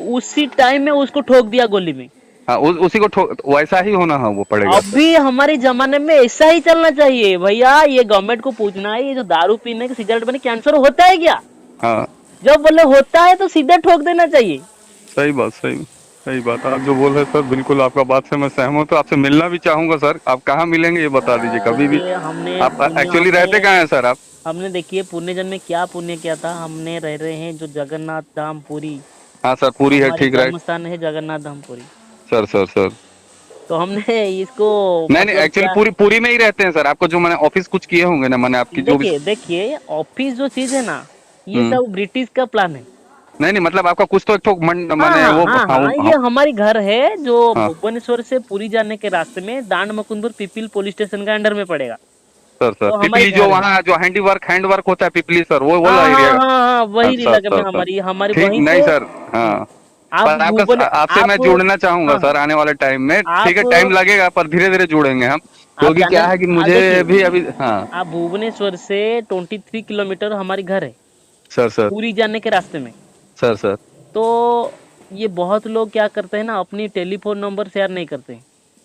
उसी टाइम में उसको ठोक दिया गोली में। हाँ, उसी को वैसा ही होना है, वो पड़ेगा सर। अभी हमारे जमाने में ऐसा ही चलना चाहिए भैया। ये गवर्नमेंट को पूछना है, ये जो दारू पीने के, सिगरेट पीने कैंसर होता है क्या? हाँ, जब बोले होता है तो सीधे ठोक देना चाहिए। सही बात, सही। सही बात आप जो बोल रहे हैं सर, बिल्कुल आपका बात से मैं सहमत हूँ। आपसे मिलना भी चाहूंगा सर। आप कहाँ मिलेंगे ये बता दीजिए कभी भी। देखिए हमने आप पुण्य एक्चुअली हमने रहते कहाँ हैं सर आप? हमने देखिए पुण्य जन्म में क्या पुण्य किया था। हमने रह रहे हैं जो जगन्नाथ धाम पुरी, हाँ सर, पूरी है, हमारी ठीक, राइट। जन्म स्थान है जगन्नाथ धाम पुरी। सर सर सर तो हमने इसको नहीं नहीं, मतलब एक्चुअली क्या, पूरी पूरी में ही रहते हैं सर। आपको जो मैंने ऑफिस कुछ किए होंगे ना, मैंने आपकी जो भी। देखिए देखिए ऑफिस जो चीज है ना, ये हम्म। सब ब्रिटिश का प्लान है। नहीं नहीं, मतलब आपका कुछ तो एक ठो हाँ मैंने हाँ वो, हाँ हाँ हाँ, हाँ ये हमारी घर है जो हाँ। भुवनेश्वर से पुरी जाने के रास्ते में दांड मकुंदपुर पिपील पुलिस स्टेशन का अंडर में पड़ेगा। सर सर, तो हमारी पिपली जो घर है। वहाँ जो हैंड वर्क होता है पिपली सर, वो वाला हाँ हाँ एरिया। हाँ हाँ, वही अच्छा इलाके में अच्छा सर, हमारी ठीक, वहीं नहीं से। सर, हाँ। आप पर आपका, भुवन आपसे आप मैं जुड़ना चाहूंगा हाँ हाँ सर आने वाले टाइम में। ठीक आप है, टाइम लगेगा पर धीरे धीरे जुड़ेंगे हम, आप क्योंकि जाने क्या है कि आप मुझे भी देखिए, अभी, हाँ। आप भुवनेश्वर से 23 किलोमीटर हमारी घर है, सर सर पुरी जाने के रास्ते में। सर सर तो ये बहुत लोग क्या करते हैं ना, अपनी टेलीफोन नंबर शेयर नहीं करते हैं,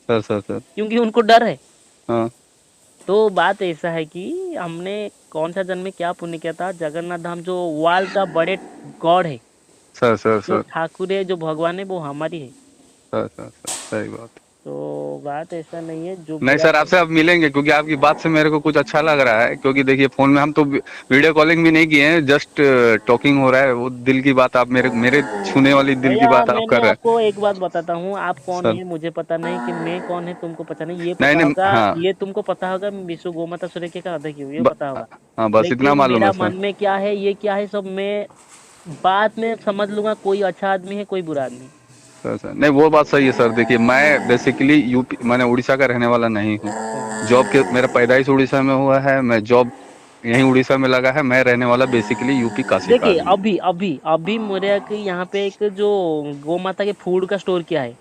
सर सर सर, क्योंकि उनको डर है। हाँ तो बात ऐसा है कि हमने कौन सा जन्म में क्या पुण्य किया था। जगन्नाथ धाम जो वर्ल्ड का बड़े गॉड है, सर सर जो सर ठाकुर है, जो भगवान है, वो हमारी है। सर सर सर, सही बात। तो बात ऐसा नहीं है जो नहीं बुरा सर, कर। आपसे अब मिलेंगे, क्योंकि आपकी बात से मेरे को कुछ अच्छा लग रहा है। क्योंकि देखिए फोन में हम तो वीडियो कॉलिंग भी नहीं किए हैं, जस्ट टॉकिंग हो रहा है। वो दिल की बात आप मेरे मेरे छूने वाली दिल की भैया बात आप मैंने कर रहे आपको एक बात बताता हूँ, आप हैं कौन सर। है मुझे पता नहीं, कि मैं कौन है तुमको पता नहीं। ये नहीं पता नहीं, होगा, हाँ ये तुमको पता होगा मैं विश्व गोमाता सूर्य का अध्यक्ष हूँ, ये ब, पता होगा। हाँ बस इतना लेकिन मालूम है मेरा सर। मन में क्या है, ये क्या है, सब मैं बाद में समझ लूंगा। कोई अच्छा आदमी है, कोई बुरा आदमी। सर सर, नहीं वो बात सही है सर। देखिए मैं बेसिकली यूपी, मैंने उड़ीसा का रहने वाला नहीं हूँ। जॉब के, मेरा पैदाइश उड़ीसा में हुआ है, मैं जॉब यहीं उड़ीसा में लगा है। मैं रहने वाला बेसिकली यूपी काशी का देखिए आदमी। अभी अभी अभी मेरे के यहाँ पे एक जो गौ माता के फूड का स्टोर किया है,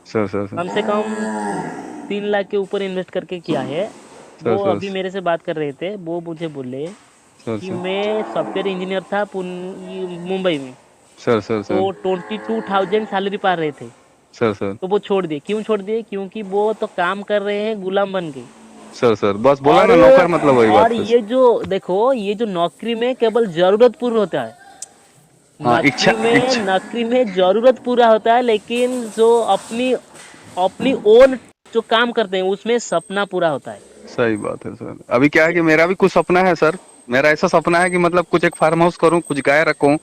सर सर सर कम से कम 3 लाख के ऊपर इन्वेस्ट करके किया है। सर वो सर अभी मेरे से बात कर रहे थे, वो मुझे बोले सर कि सर मैं सॉफ्टवेयर इंजीनियर था मुंबई में। सर सर तो सर 22,000 सैलरी पा रहे थे। सर सर तो वो छोड़ दिए। क्यों छोड़ दिए? क्योंकि वो तो काम कर रहे हैं गुलाम बन के। सर सर, बस बोला और ना, नौकर मतलब वही और बात है। ये जो देखो, ये जो नौकरी में केवल जरूरत पूर्ण होता है। हाँ, इच्छा इच्छा। नौकरी में जरूरत पूरा होता है, लेकिन जो अपनी अपनी ओन जो काम करते हैं उसमें सपना पूरा होता है। सही बात है सर। अभी क्या है कि मेरा भी कुछ सपना है सर। मेरा ऐसा सपना है कि मतलब कुछ एक फार्म हाउस करूं, कुछ गाय रखूं,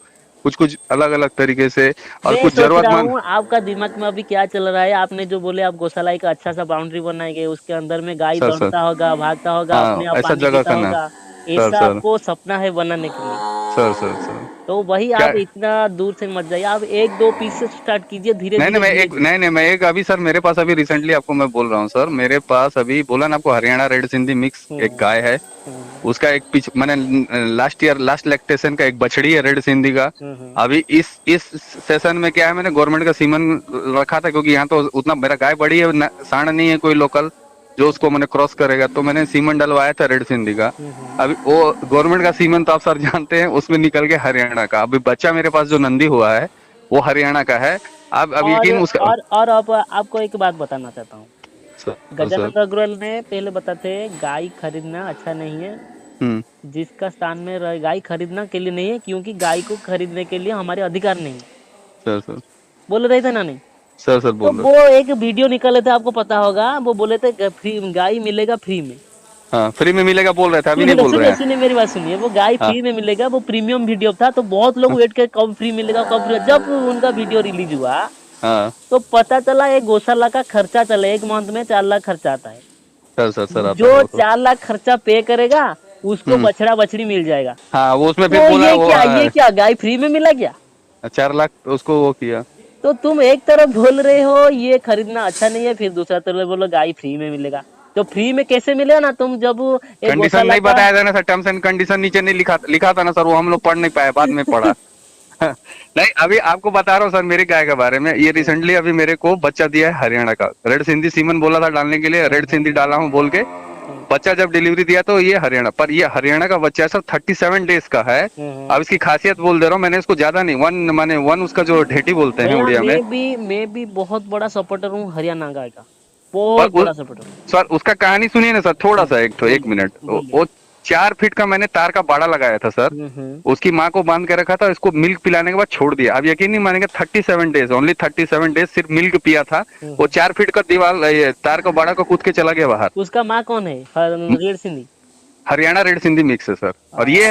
कुछ कुछ अलग अलग तरीके से, और मैं कुछ सोच रहा जरूरतमंद। हूँ आपका दिमाग में अभी क्या चल रहा है। आपने जो बोले आप गौशाला का अच्छा सा बाउंड्री बनाएंगे, उसके अंदर में गाय सर सर, दौड़ता होगा, भागता होगा, हाँ अपने आप ऐसा पानी जगह पीता करना। होगा। सर ऐसा सर आपको सपना है बनाने के लिए। सर सर सर तो वही क्या। आप इतना दूर से मत जाइए, आप एक दो पीस से स्टार्ट कीजिए, धीरे नहीं नहीं, धीरे मैं धीरे एक, धीरे। नहीं नहीं, मैं एक अभी सर, मेरे पास अभी रिसेंटली आपको मैं बोल रहा हूँ सर, मेरे पास अभी बोला ना आपको, हरियाणा रेड सिंधी मिक्स एक हम्म गाय है। हम्म उसका एक पिच मैंने लास्ट ईयर लास्ट लैक्टेशन का एक बछड़ी है रेड सिंधी का। हम्म अभी इस सेशन में क्या है, मैंने गवर्नमेंट का सीमन रखा था, क्योंकि यहाँ तो उतना मेरा गाय बड़ी है, सांड नहीं है कोई लोकल जो उसको मैंने क्रॉस करेगा, तो मैंने सीमन डलवाया था रेड सिंधी का। हम्म। अभी वो गवर्नमेंट का सीमन तो आप सर जानते हैं, उसमें निकल के हरियाणा का। अभी बच्चा मेरे पास जो नंदी हुआ है वो हरियाणा का है। अब और यकीन उसका। और अब आपको एक बात बताना चाहता हूँ। Sir sir. गजानन अग्रवाल ने पहले बताते गाय खरीदना अच्छा नहीं है, हम्म। जिसका स्थान में रहे। गाय खरीदना के लिए नहीं है, क्योंकि गाय को खरीदने के लिए हमारे अधिकार नहीं है, सर सर बोल रहे थे ना? नहीं। सर सर तो बोल रहे। वो एक वीडियो निकाले थे, आपको पता होगा। वो बोले थे फ्री गाय मिलेगा फ्री में। हाँ, फ्री में मिलेगा बोल रहे थे, अभी नहीं सुनिए बोल रहे सुनिए हैं। सुनिए, मेरी बात सुनिए। वो गाय हाँ फ्री में मिलेगा, वो प्रीमियम वीडियो था। तो बहुत लोग वेट कर कब फ्री मिलेगा, कब फ्री। जब उनका वीडियो रिलीज हुआ हाँ। तो पता चला एक गौशाला का खर्चा चला, एक मंथ में 4 लाख खर्चा आता है। सर सर सर, आता है जो वो तो। 4 लाख खर्चा पे करेगा, उसको हम्म। बछड़ा बछड़ी मिल जाएगा। हाँ, वो उसमें फिर तो बोला वो ये क्या गाय फ्री में मिला क्या? 4 लाख उसको वो किया। तो तुम एक तरफ बोल रहे हो ये खरीदना अच्छा नहीं है, फिर दूसरा तरफ बोलो गाय फ्री में मिलेगा। तो फ्री में कैसे मिलेगा ना? तुम जब एक कंडीशन गौशाला नहीं का बताया था ना सर, टर्म्स एंड कंडीशन नीचे नहीं लिखा था ना सर, वो हम लोग पढ़ नहीं पाए, बाद में पढ़ा। नहीं, अभी आपको बता रहा हूँ सर मेरी गाय के बारे में। ये रिसेंटली अभी मेरे को बच्चा दिया है हरियाणा का। रेड सिंधी सीमन बोला था डालने के लिए, रेड सिंधी डाला हूँ बोल के। बच्चा जब डिलीवरी दिया तो ये हरियाणा, पर ये हरियाणा का बच्चा है सर, 37 डेज का है। अब इसकी खासियत बोल दे रहा हूँ मैंने, इसको ज्यादा नहीं, वन उसका जो ढेटी बोलते हैं भैया उड़िया में। मैं भी बहुत बड़ा सपोर्टर हूँ हरियाणा गाय का, पर बहुत बड़ा सपोर्टर हूँ। सर उसका कहानी सुनिए ना सर, थोड़ा सा, एक 1 मिनट। बोलिए। वो 4 फीट का मैंने तार का बाड़ा लगाया था सर। उसकी माँ को बांध के रखा था, इसको मिल्क पिलाने के बाद छोड़ दिया। अब यकीन नहीं मानेंगे, 37 डेज, ओनली 37 डेज सिर्फ मिल्क पिया था। वो 4 फीट का दीवार, ये तार का बाड़ा को कूद के चला गया बाहर। उसका माँ कौन है? Red Sindhi? Haryana red Sindhi mix है सर, और ये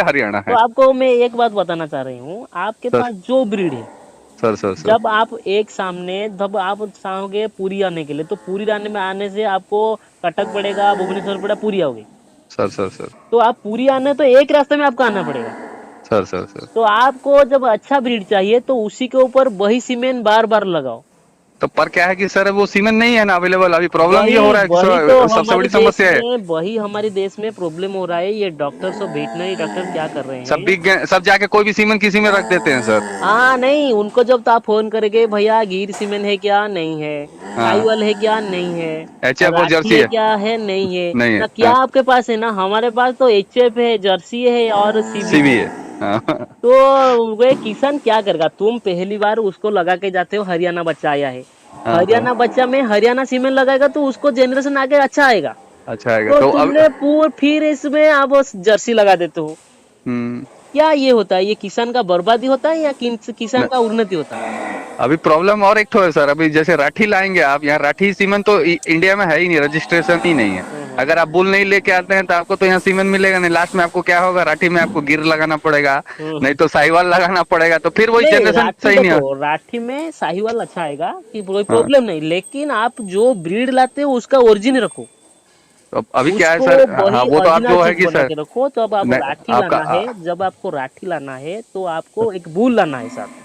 हरियाणा है। तो आपको मैं एक बात बताना चाह रही हूँ, आपके पास जो ब्रीड है सर, जब आप एक सामने, जब आप चाहोगे पूरी आने के लिए, तो पूरी आने से आपको कटक पड़ेगा, भुवनेश्वर पड़ेगा, पूरी आओगे सर। तो आप पूरी आने तो एक रास्ते में आपको आना पड़ेगा सर। तो आपको जब अच्छा ब्रीड चाहिए तो उसी के ऊपर वही सीमेंट बार बार लगाओ। तो पर क्या है कि सर वो सीमेंट नहीं है ना अवेलेबल। अभी प्रॉब्लम ये हो रहा है कि तो सबसे बड़ी समस्या है वही हमारे देश में प्रॉब्लम हो रहा है। ये डॉक्टर सब, वेटनरी डॉक्टर क्या कर रहे हैं, सब जाके कोई भी सीमेंट किसी में रख देते हैं सर। हाँ नहीं, उनको जब आप फोन करेंगे, भैया गिर सीमेंट है क्या? नहीं है। साहिवाल है क्या? नहीं है। HF और जर्सी है क्या है? नहीं है। नहीं है। क्या आपके पास है? ना हमारे पास तो HF है, जर्सी है और सीबी है। तो वे किसान क्या करेगा? तुम पहली बार उसको लगा के जाते हो, हरियाणा बच्चा आया है, हरियाणा बच्चा में हरियाणा सीमेंट लगाएगा तो उसको जनरेशन आगे अच्छा आएगा। तो तुमने फिर इसमें आप जर्सी लगा देते हो। क्या ये होता है? ये किसान का बर्बादी होता है या किसान का उन्नति होता है? अभी प्रॉब्लम और एक तो है सर, अभी जैसे राठी लाएंगे आप, यहाँ राठी सीमेंट तो इंडिया में है ही नहीं, रजिस्ट्रेशन ही नहीं है। अगर आप बुल नहीं लेके आते हैं तो आपको तो यहाँ सीमेंट मिलेगा नहीं। लास्ट में आपको क्या होगा, राठी में आपको गिर लगाना पड़ेगा, नहीं तो साहिवाल लगाना पड़ेगा। तो फिर वही जनरेशन सही नहीं है। राठी में साहिवाल अच्छा आएगा कि कोई प्रॉब्लम नहीं, लेकिन आप जो ब्रीड लाते हो उसका ओरिजिन रखो। तो अभी क्या है सर, हाँ वो तो आप जो है कि सर रखो। तो अब आप राठी लाना है, जब आपको राठी लाना है तो आपको एक बुल लाना है साथ।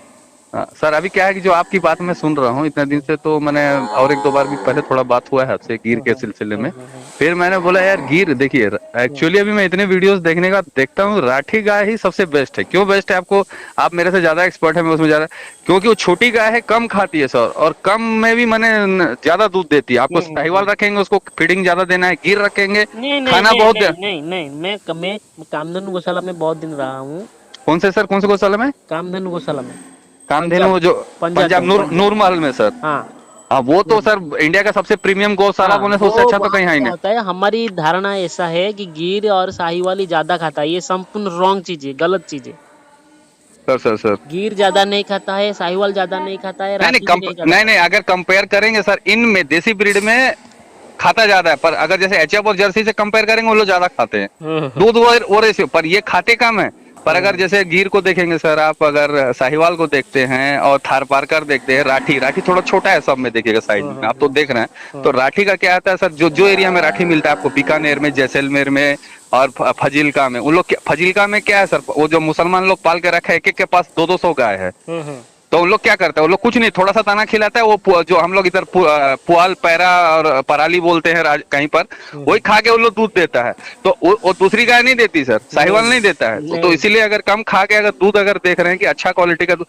सर अभी क्या है कि जो आपकी बात मैं सुन रहा हूँ इतने दिन से, तो मैंने और 1-2 बार भी पहले थोड़ा बात हुआ है आपसे गिर के सिलसिले में। फिर मैंने बोला यार गिर देखिए, एक्चुअली अभी मैं इतने वीडियोस देखने का देखता हूँ, राठी गाय ही सबसे बेस्ट है। क्यों बेस्ट है? आपको, आप मेरे से ज्यादा एक्सपर्ट है, मैं उसमें ज्यादा, क्योंकि वो छोटी गाय है, कम खाती है सर, और कम में भी मैंने ज्यादा दूध देती है। आपको साहिवाल रखेंगे उसको फीडिंग ज्यादा देना है, गिर रखेंगे खाना बहुत। नहीं, मैं कामधेनु गौशाला में बहुत दिन रहा हूँ। कौन से सर, कौन से गौशाला में? कामधेनु गौशाला में। कामधेनु जो पंजाब नूर महल में सर। हाँ वो तो सर इंडिया का सबसे प्रीमियम गौशाला बोलने से उससे अच्छा तो कहीं है नहीं होता है। हमारी धारणा ऐसा है कि गिर और साहिवाल ही ज्यादा खाता है, ये संपूर्ण रॉन्ग चीज है, गलत चीज है। सर गिर ज्यादा नहीं खाता है, साहिवाल ज्यादा नहीं खाता है। नहीं, अगर कंपेयर करेंगे सर, इनमें देसी ब्रीड में खाता ज्यादा है, पर अगर जैसे HF और जर्सी से कंपेयर करेंगे वो लोग ज्यादा खाते हैं दूध और ऐसे, पर ये खाते कम है। पर अगर जैसे गिर को देखेंगे सर आप, अगर साहिवाल को देखते हैं और थारपारकर देखते हैं, राठी थोड़ा छोटा है सब में, देखिएगा साइज में आप तो देख रहे हैं। तो राठी का क्या आता है सर, जो एरिया में राठी मिलता है आपको, बीकानेर में, जैसलमेर में और फजीलका में, उन लोग फजीलका में क्या है सर, वो जो मुसलमान लोग पाल के रखे हैं, एक के पास 200 गाय है। तो उन लोग क्या करते हैं, वो लोग कुछ नहीं, थोड़ा सा दाना खिलाता है, वो जो हम लोग इधर पुआल, पैरा और पराली बोलते हैं कहीं पर, वही खा के वो लोग दूध देता है। तो वो दूसरी गाय नहीं देती सर, साहिवाल नहीं देता है। तो इसीलिए अगर कम खा के अगर दूध अगर देख रहे हैं कि अच्छा क्वालिटी का दूध,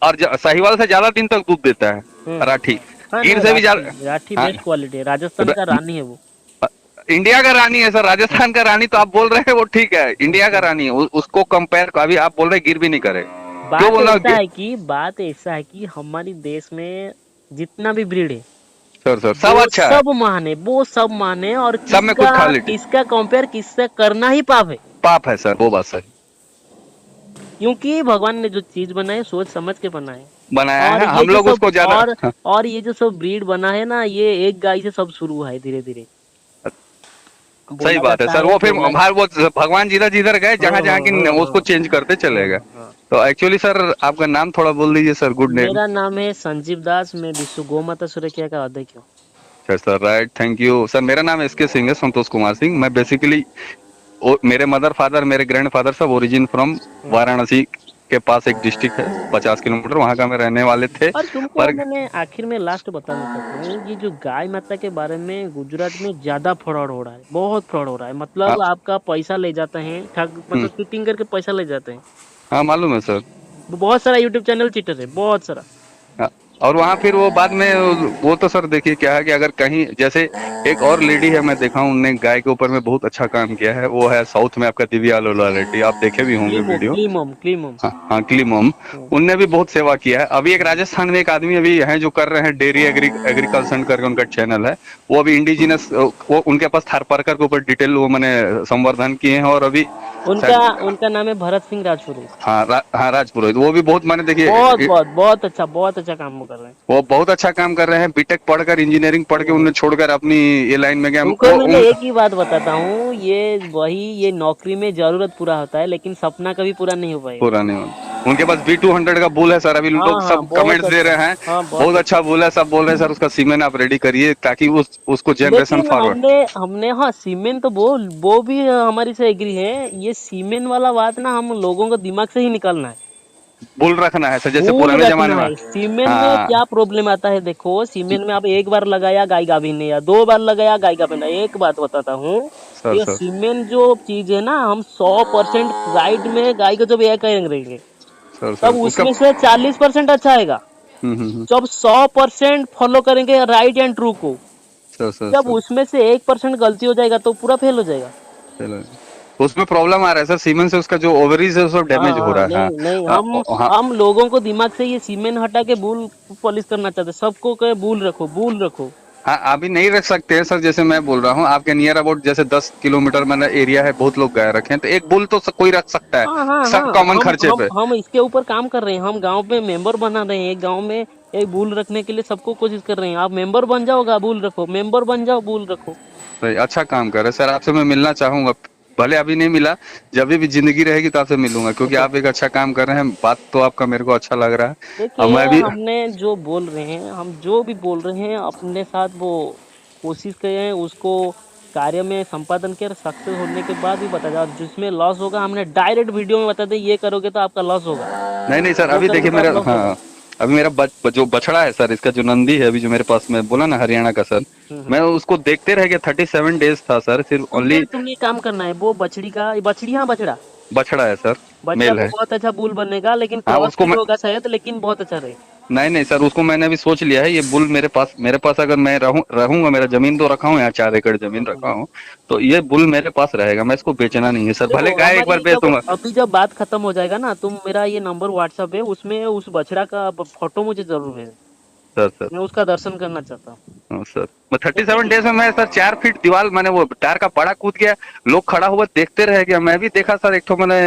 और साहिवाल से ज्यादा दिन तक दूध देता है राठी। गिर से भी ज्यादा राठी बेस्ट क्वालिटी है, राजस्थान का रानी है वो। इंडिया का रानी है सर, राजस्थान का रानी तो आप बोल रहे हैं वो ठीक है, इंडिया का रानी है, उसको कंपेयर, अभी आप बोल रहे गिर भी नहीं करे। बात ऐसा है कि हमारे देश में जितना भी ब्रीड है सर सब अच्छा है, सब माने, वो सब माने, और सब में कुछ क्वालिटी, किसका कंपेयर किससे करना ही पाप है सर, वो बात सही। क्योंकि भगवान ने जो चीज बनाई सोच समझ के बनाया है, हम लोग उसको ज्यादा, और ये जो सब ब्रीड बना है ना, ये एक गाय से सब शुरू हुआ है धीरे धीरे। सही बात है सर, वो फिर वो भगवान जिधर गए, जहाँ की उसको चेंज करते चले गए। तो एक्चुअली सर आपका नाम थोड़ा बोल दीजिए सर। Good name. मेरा नाम है संजीव दास, मैं विश्व गौ माता सुरक्षा का अध्यक्ष हूँ। Sir right, thank you sir. मेरा नाम SK सिंह है, संतोष कुमार सिंह। मैं बेसिकली, मेरे मदर फादर, मेरे ग्रैंड फादर सब ओरिजिन फ्रॉम वाराणसी के पास एक डिस्ट्रिक्ट है 50 किलोमीटर, वहाँ का मैं रहने वाले थे। और तुमको मैंने आखिर में लास्ट बताना चाहता हूँ, ये जो गाय माता के बारे में गुजरात में ज्यादा फ्रॉड हो रहा है, बहुत फ्रॉड हो रहा है। मतलब आपका पैसा ले जाते हैं, मतलब चीटिंग करके पैसा ले जाते हैं। हाँ मालूम है सर, बहुत सारा यूट्यूब चैनल चीटर है, बहुत सारा। और वहाँ फिर वो बाद में वो तो सर देखिए क्या है कि अगर कहीं जैसे एक और लेडी है मैं देखा हूँ, उनने गाय के ऊपर में बहुत अच्छा काम किया है, वो है साउथ में आपका दिव्या लोला रेड्डी, आप देखे भी होंगे क्लीमोम वीडियो। क्लीमोम क्लीमोम। हाँ हाँ, क्लीमोम। उनने भी बहुत सेवा किया है। अभी एक राजस्थान में एक आदमी अभी है जो कर रहे हैं डेयरी एग्रीकल्चर करके उनका चैनल है, वो अभी इंडिजिनस, वो उनके पास थारपारकर के ऊपर डिटेल वो मैंने संवर्धन किए हैं, और अभी उनका शायद उनका नाम है भरत सिंह राजपुरोहित। हाँ हाँ राजपुरोहित, वो भी बहुत मैंने बहुत देखिए, बहुत बहुत अच्छा काम वो कर रहे हैं। वो बहुत अच्छा काम कर रहे हैं। बीटेक पढ़कर, इंजीनियरिंग पढ़ के हम्म। उन्होंने छोड़कर अपनी ये लाइन में गया उनको वो मैंने एक ही बात बताता हूँ, ये नौकरी में जरूरत पूरा होता है लेकिन सपना कभी पूरा नहीं हो पाएगा। पूरा नहीं होता। उनके पास B200 का बुल है सर, अभी हाँ लोग हाँ सब बहुत कमेंट्स दे अच्छा। रहे हैं, हाँ बहुत बहुत अच्छा। अच्छा बुल है, सब बोल रहे हैं सर उसका सीमेंट आप रेडी करिए ताकि उसको जनरेशन लेकिन फॉरवर्ड। हमने हमने हाँ सीमेंट तो वो भी हमारी से एग्री है। ये सीमेंट वाला बात ना हम लोगों को दिमाग से ही निकालना है। बुल रखना है सर, जैसे भूल पुराने रखना जमाने में। है। सीमेंट में हाँ क्या प्रॉब्लम आता है, देखो सीमेंट में आप एक बार लगाया गाय गाभिन नहीं, या 2 बार लगाया गाय गाभिन नहीं। एक बात बताता हूँ, सर ये सर सीमेंट जो चीज है ना, हम 100% राइट में गाय को जब यह करेंगे सर तब सर उसका उसमें से 40% अच्छा आएगा। हम्म। जब 100% फॉलो करेंगे राइट एंड ट्रू को, सर सर जब सर उसमें से 1% गलती हो जाएगा तो पूरा फेल हो जाएगा। चलो, उसमें प्रॉब्लम आ रहा है सर, सीमेंट से उसका जो ओवरीज है वो सब हाँ डैमेज हो हाँ, रहा है। नहीं नहीं, हाँ हाँ हम लोगों को दिमाग से ये सीमेंट हटा के बूल पॉलिश करना चाहते हैं। सबको कहे बूल रखो बूल रखो। हाँ, अभी नहीं रख सकते हैं सर, जैसे मैं बोल रहा हूँ आपके नियर अबाउट जैसे 10 किलोमीटर में एरिया है, बहुत लोग गाय रखे हैं, तो एक बुल तो कोई रख सकता है, हाँ हाँ सब हाँ, कॉमन खर्चे पे। हम इसके ऊपर काम कर रहे हैं। हम गांव में मेंबर बना रहे हैं। एक गांव में एक बूल रखने के लिए सबको कोशिश कर रहे हैं। आप मेंबर बन जाओगा बूल रखो, मेंबर बन जाओ बूल रखो। सही, अच्छा काम कर रहे हैं सर, आपसे मैं मिलना चाहूंगा, भले अभी नहीं मिला, जब भी जिंदगी रहेगी तो आपसे मिलूंगा, क्योंकि आप एक अच्छा काम कर रहे हैं, बात तो आपका मेरे को अच्छा लग रहा है। और देखिए मैं भी हमने जो बोल रहे हैं, हम जो भी बोल रहे हैं अपने साथ वो कोशिश करें उसको कार्य में संपादन के सक्सेस होने के बाद भी बता जाओ। जिसमें लॉस होगा हमने डायरेक्ट वीडियो में बता दें, ये करोगे तो आपका लॉस होगा, नहीं नहीं सर, वो अभी करोगे देखिए तो आप मेरा लॉस होगा। हाँ, अभी मेरा जो बछड़ा है सर, इसका जो नंदी है अभी जो मेरे पास में बोला ना हरियाणा का सर, हम्म। मैं उसको देखते रह गया, 37 डेज था सर, सिर्फ तो ओनली। फिर तुमने काम करना है, वो बछड़ी का बछड़ी, हाँ बछड़ा, बछड़ा है सर, बछड़ा मेल तो है। बहुत अच्छा बुल बनेगा लेकिन हाँ क्रॉस उसको नहीं मैं, होगा शायद, लेकिन बहुत अच्छा रहे। नहीं नहीं सर, उसको मैंने अभी सोच लिया है, ये बुल मेरे पास अगर मैं रहूंगा, मेरा जमीन तो रखा हूँ यहाँ, 4 एकड़ जमीन रखा हूँ, तो ये बुल मेरे पास रहेगा, मैं इसको बेचना नहीं है सर, भले देखो गाय एक बार हमारी बेच जब दूंगा। अभी जब बात खत्म हो जाएगा ना, तुम मेरा ये नंबर व्हाट्सएप है, उसमें उस बछड़ा का फोटो मुझे जरूर भेज। सर सर मैं उसका दर्शन करना चाहता हूँ। हाँ सर, मैं थर्टी देखिए सेवन डेज में मैं सर 4 फीट दीवार, मैंने वो टायर का पड़ा कूद गया, लोग खड़ा हुआ देखते रह गया, मैं भी देखा सर एक तो मैंने,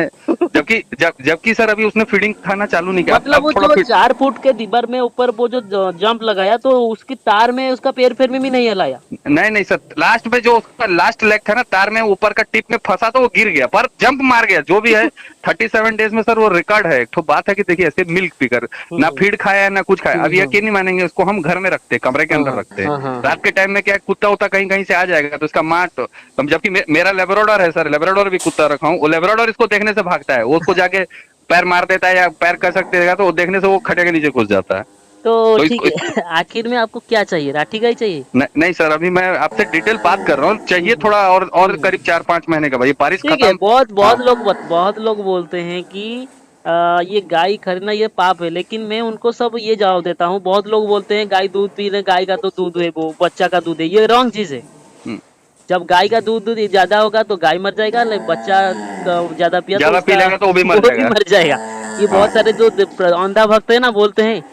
जबकि सर अभी उसने फीडिंग खाना चालू नहीं किया, मतलब अब वो थोड़ा जो फीड। 4 फुट के दीवार में ऊपर वो जो जंप लगाया तो उसकी तार में उसका पैर फिर में भी नहीं हिलाया। नहीं नहीं सर, लास्ट में जो उसका लास्ट लेग था ना, तार में ऊपर का टिप में फंसा तो वो गिर गया, पर जंप मार गया, जो भी है। 37 डेज में सर वो रिकॉर्ड है। एक तो बात है कि देखिए ऐसे मिल्क पीकर ना हम्म फीड खाया है ना कुछ खाया, अब हम्म। यकीन नहीं मानेंगे, उसको हम घर में रखते हैं, कमरे के हाँ अंदर हाँ रखते हैं, हाँ हाँ हाँ। रात के टाइम में क्या है, कुत्ता उत्ता कहीं कहीं से आ जाएगा तो इसका माँ तो जबकि मेरा लेब्राडोर है सर, लेब्राडोर भी कुत्ता रखा हूँ, वो लेब्राडोर इसको देखने से भागता है, वो उसको जाके पैर मार देता है या पैर कर सकते हैं, तो वो देखने से वो खटे के नीचे घुस जाता है। तो तो ठीक है। आखिर में आपको क्या चाहिए, राठी गाय चाहिए? नहीं सर, अभी मैं आपसे डिटेल बात कर रहा हूँ, चाहिए हम्म थोड़ा और हम्म। करीब 4-5 महीने का भाई, बारिश ठीक है। खत्म। हाँ बहुत लोग बोलते हैं कि ये गाय खरीदना ये पाप है, लेकिन मैं उनको सब ये जवाब देता हूँ। बहुत लोग बोलते हैं गाय दूध पी रहे, गाय का तो दूध है, वो बच्चा का दूध है, ये रॉन्ग चीज है। हम्म, जब गाय का दूध ज्यादा होगा तो गाय मर जाएगा, बच्चा ज्यादा पिया तो ज्यादा पी उसका लेगा तो वो भी मर वो भी जाएगा। मर जाएगा। ये हाँ बहुत सारे जो अंधा भक्त है ना बोलते हैं।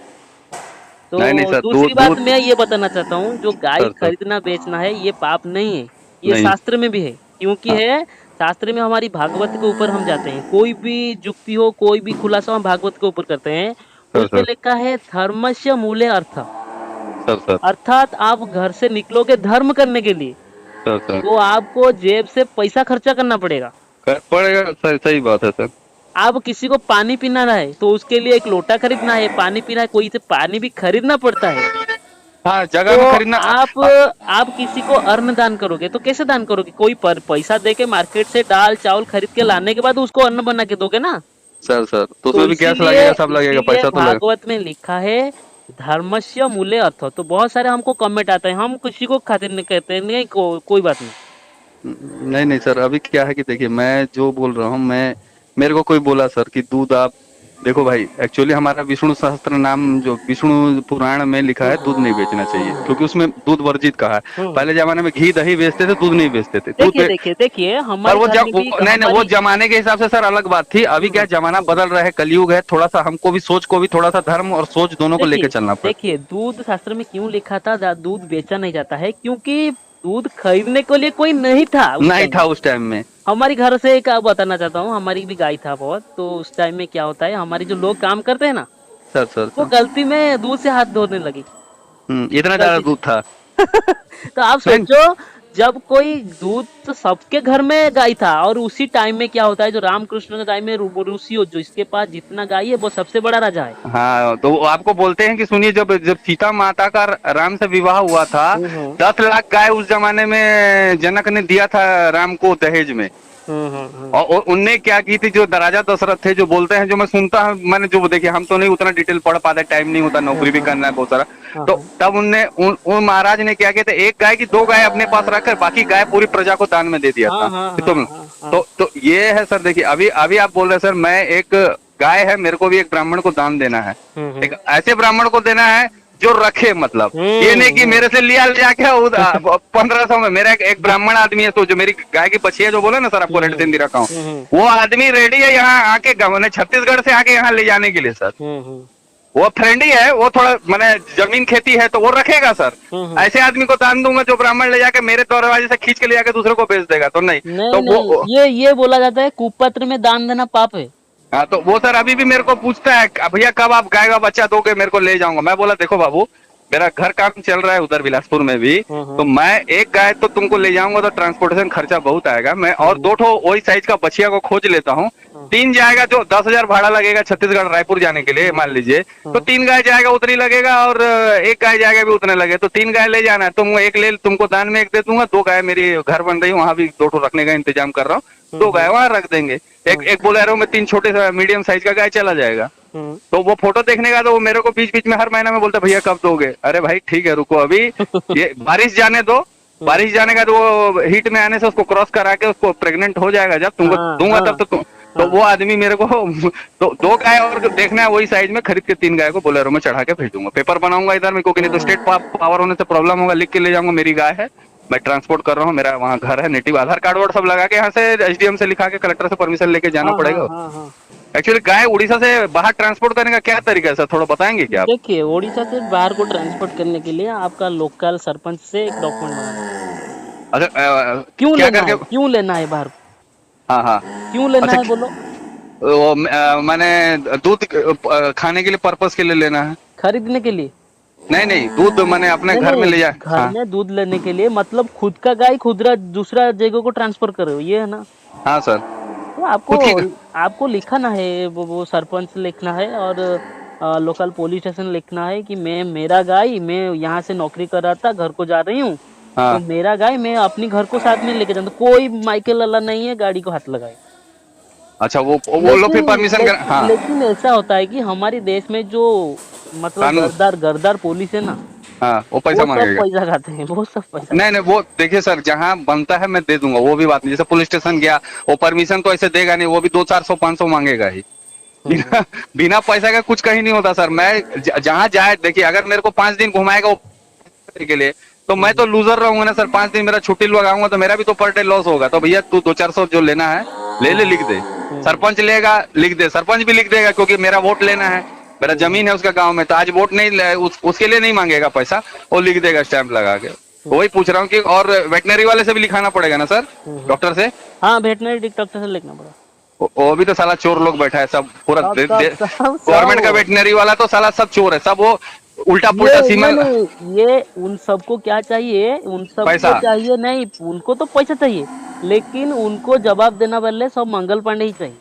नहीं नहीं तो सर, दूसरी दूध बात दूध मैं ये बताना चाहता हूँ, जो गाय सर सर खरीदना बेचना है ये पाप नहीं है। ये नहीं। शास्त्र में भी है, क्योंकि हाँ है शास्त्र में। हमारी भागवत के ऊपर हम जाते हैं, कोई भी जुक्ति हो कोई भी खुलासा हम भागवत के ऊपर करते हैं। सर उसमें सर लिखा है धर्मस्य मूले अर्थ, सर सर अर्थात आप घर से निकलोगे धर्म करने के लिए सर सर तो आपको जेब से पैसा खर्चा करना पड़ेगा। पड़ेगा सर, सही बात है सर। आप किसी को पानी पीना है तो उसके लिए एक लोटा खरीदना है, पानी पीना है कोई से पानी भी खरीदना पड़ता है। हाँ जगह में तो खरीदना आप किसी को अन्न दान करोगे तो कैसे दान करोगे? कोई पैसा दे के मार्केट से दाल चावल खरीद के लाने के बाद उसको अन्न बना के दोगे ना। सर सर, तो तो उसमें भी गैस इसीलिए लगेगा, सब लगेगा, इसीलिए पैसा तो लगेगा। भागवत में लिखा है धर्मस्य मूल्य अर्थ। तो बहुत सारे हमको कमेंट आते हैं, हम किसी को खातिर नहीं कहते हैं, नहीं कोई बात नहीं। नहीं नहीं सर, अभी क्या है कि देखिए मैं जो बोल रहा हूँ, मैं मेरे को कोई बोला सर कि दूध आप देखो भाई, एक्चुअली हमारा विष्णु सहस्त्र नाम जो विष्णु पुराण में लिखा है, दूध नहीं बेचना चाहिए, क्योंकि उसमें दूध वर्जित कहा है। हम्म। पहले जमाने में घी दही बेचते थे, दूध नहीं बेचते थे, दूध देखिए देखिए देखिए, पर हमारे घर में भी नहीं नहीं, वो हमारी। जमाने के हिसाब से सर अलग बात थी। अभी क्या जमाना बदल रहा है, कलयुग है, थोड़ा सा हमको भी सोच को भी थोड़ा सा धर्म और सोच दोनों को लेके देखिए चलना पड़ता। देखिए, दूध शास्त्र में क्यों लिखा था दूध बेचा नहीं जाता है, क्योंकि दूध खरीदने के लिए कोई नहीं था उस नहीं टाइम। था उस टाइम में। हमारी घर से एक बताना चाहता हूँ, हमारी भी गाय था बहुत, तो उस टाइम में क्या होता है, हमारी जो लोग काम करते हैं ना, सर सर वो सर। गलती में दूध से हाथ धोने लगी, इतना ज्यादा गलती दूध था। से। तो आप नहीं सोचो, जब कोई दूध, तो सबके घर में गाय था, और उसी टाइम में क्या होता है, जो रामकृष्ण के टाइम में ऋषि, जो इसके पास जितना गाय है वो सबसे बड़ा राजा है। हाँ, तो वो आपको बोलते हैं कि सुनिए, जब जब सीता माता का राम से विवाह हुआ था, हम्म 10 लाख गाय उस जमाने में जनक ने दिया था राम को दहेज में। हम्म। और उनने क्या की थी, जो राजा दशरथ थे, जो बोलते हैं, जो मैं सुनता हूँ, मैंने जो देखिए, हम तो नहीं उतना डिटेल पढ़ पाते, टाइम नहीं होता, नौकरी भी करना है बहुत सारा। तो तब उनने उन महाराज ने क्या किया था, एक गाय की 2 गाय अपने पास रखकर बाकी गाय पूरी प्रजा को दान में दे दिया हाँ था। हाँ तो ये है सर। देखिए, अभी अभी आप बोल रहे हैं सर, मैं एक गाय है, मेरे को भी एक ब्राह्मण को दान देना है, एक ऐसे ब्राह्मण को देना है जो रखे, मतलब ये नहीं कि मेरे से लिया ले जाके 1500 में। मेरा एक ब्राह्मण आदमी है, तो जो मेरी गाय की बछिया जो बोले ना सर, आपको रेड सिंधी रखा हूँ, वो आदमी रेडी है यहाँ आके, छत्तीसगढ़ से आके यहाँ ले जाने के लिए सर। वो फ्रेंडली है, वो थोड़ा मैंने जमीन खेती है, तो वो रखेगा सर। ऐसे आदमी को दान दूंगा जो ब्राह्मण ले जाके मेरे दरवाजे से खींच के ले जाके दूसरे को बेच देगा, तो नहीं। नहीं तो नहीं, ये बोला जाता है कुपत्र में दान देना पाप है। हाँ, तो वो सर अभी भी मेरे को पूछता है, भैया कब आप गाय का बच्चा दोगे, मेरे को ले जाऊंगा। मैं बोला, देखो बाबू, मेरा घर काम चल रहा है उधर बिलासपुर में भी, तो मैं एक गाय तो तुमको ले जाऊंगा, तो ट्रांसपोर्टेशन खर्चा बहुत आएगा, मैं और 2 ठो वही साइज का बछिया को खोज लेता हूँ। 3 जाएगा, जो 10,000 भाड़ा लगेगा छत्तीसगढ़ रायपुर जाने के लिए, मान लीजिए, तो 3 गाय जाएगा उतनी लगेगा, और एक गाय जाएगा भी उतने लगे, तो 3 गाय ले जाना है। तुम एक ले, तुमको दान में एक दे दूंगा, 2 गाय मेरी घर बन रही, वहां भी 2 ठो रखने का इंतजाम कर रहा हूँ, 2 गाय वहां रख देंगे। एक बोलेरो में 3 छोटे मीडियम साइज का गाय चला जाएगा। तो वो फोटो देखने का, तो वो मेरे को बीच बीच में हर महीना में बोलता, भैया कब दोगे। अरे भाई ठीक है, रुको अभी, ये बारिश जाने दो, बारिश जाने का, तो वो हीट में आने से उसको क्रॉस करा के उसको प्रेग्नेंट हो जाएगा, जब तुमको दूंगा तब तो वो आदमी मेरे को तो 2 गाय और देखना है वही साइज में, खरीद के 3 गाय को बोलेरो में चढ़ा के भेज दूंगा। पेपर बनाऊंगा इधर में, क्योंकि नहीं तो स्टेट पावर होने से प्रॉब्लम होगा, लिख के ले जाऊंगा, मेरी गाय है, मैं ट्रांसपोर्ट कर रहा हूँ, मेरा वहाँ घर है, नेटिव आधार कार्ड वर्ड सब लगा के, यहाँ से एसडीएम से लिखा के, कलेक्टर से परमिशन लेके जाना पड़ेगा। एक्चुअली गाय उड़ीसा से बाहर ट्रांसपोर्ट करने का क्या तरीका है सर, थोड़ा बताएंगे क्या आप? देखिए, उड़ीसा से बाहर को ट्रांसपोर्ट करने के लिए आपका लोकल सरपंच से एक डॉक्यूमेंट मांगना। अच्छा, क्यों क्या लेना करके? है, क्यों लेना है बाहर? हाँ हाँ। क्यों लेना है बोलो? वो मैंने दूध खाने के लिए, पर्पस के लिए लेना है। खरीदने के लिए? नहीं नहीं, दूध मैंने अपने घर में ले जा। घर में दूध लेने के लिए, मतलब खुद का गाय खुद दूसरा जगह को ट्रांसफर कर रहे हो, ये है ना? हाँ सर। तो आपको लिखना है, वो सरपंच लिखना है, और लोकल पुलिस स्टेशन लिखना है कि मेरा गाय, मैं यहाँ से नौकरी कर रहा था, घर को जा रही हूँ, हाँ। तो मेरा गाय मैं अपनी घर को साथ में लेके जाऊँ, कोई माइकल अल्लाह नहीं है गाड़ी को हाथ लगाए। अच्छा, वो लोग फिर परमिशन कर। हाँ। लेकिन ऐसा होता है कि हमारे देश में जो मतलब गरदार पुलिस है ना, हाँ, वो पैसा मांगेगा, पैसा खाते हैं, वो सब पैसा। नहीं नहीं, वो देखिए सर, जहाँ बनता है मैं दे दूंगा, वो भी बात नहीं। जैसे पुलिस स्टेशन गया, वो परमिशन तो ऐसे देगा नहीं, वो भी 200-400-500 मांगेगा ही। बिना पैसा का कुछ कहीं नहीं होता सर। मैं जहाँ जाए, देखिए, अगर मेरे को 5 दिन घुमाएगा के लिए, तो मैं तो लूजर रहूंगा ना सर। 5 दिन मेरा छुट्टी लगाऊंगा, तो मेरा भी तो पर डे लॉस होगा। तो भैया तू 200-400 जो लेना है ले ले, लिख दे। सरपंच लेगा, लिख दे, सरपंच भी लिख देगा, क्योंकि मेरा वोट लेना है, मेरा जमीन है उसका गांव में, तो आज वोट नहीं उसके लिए नहीं मांगेगा पैसा, वो लिख देगा स्टैंप लगा के। वही पूछ रहा हूँ कि, और वेटनरी वाले से भी लिखाना पड़ेगा ना सर, डॉक्टर से? हाँ, वेटनरी डॉक्टर से लिखना पड़ेगा। वो भी तो साला चोर लोग बैठा है सब, पूरा गवर्नमेंट का वेटनरी वाला तो साला सब चोर है, सब वो उल्टा पुल्टा सीमा। ये उन सबको क्या चाहिए, उन सबको चाहिए नहीं, उनको तो पैसा चाहिए, लेकिन उनको जवाब देना वाले सब मंगल पांडे ही चाहिए।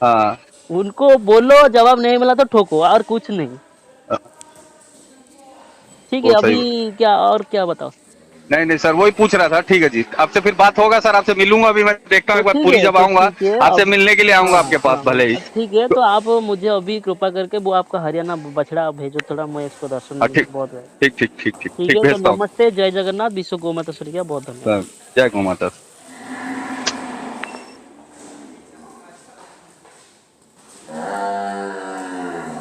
हाँ, उनको बोलो जवाब नहीं मिला तो ठोको, और कुछ नहीं। ठीक है, अभी क्या बताओ? नहीं नहीं सर, वही पूछ रहा था। ठीक है जी, आपसे फिर बात होगा सर, आपसे मिलूंगा अभी, मैं देखता हूँ एक बार पूरी, जब आऊंगा आपसे मिलने के लिए आऊंगा आपके पास भले ही। ठीक है, तो आप मुझे अभी कृपा करके वो आपका हरियाणा बछड़ा भेजो, थोड़ा मैं इसको दर्शन बहुत ठीक। ठीक है, तो नमस्ते, जय जगन्नाथ, विश्व गौ माता श्री का बहुत धन्यवाद। जय गौ माता।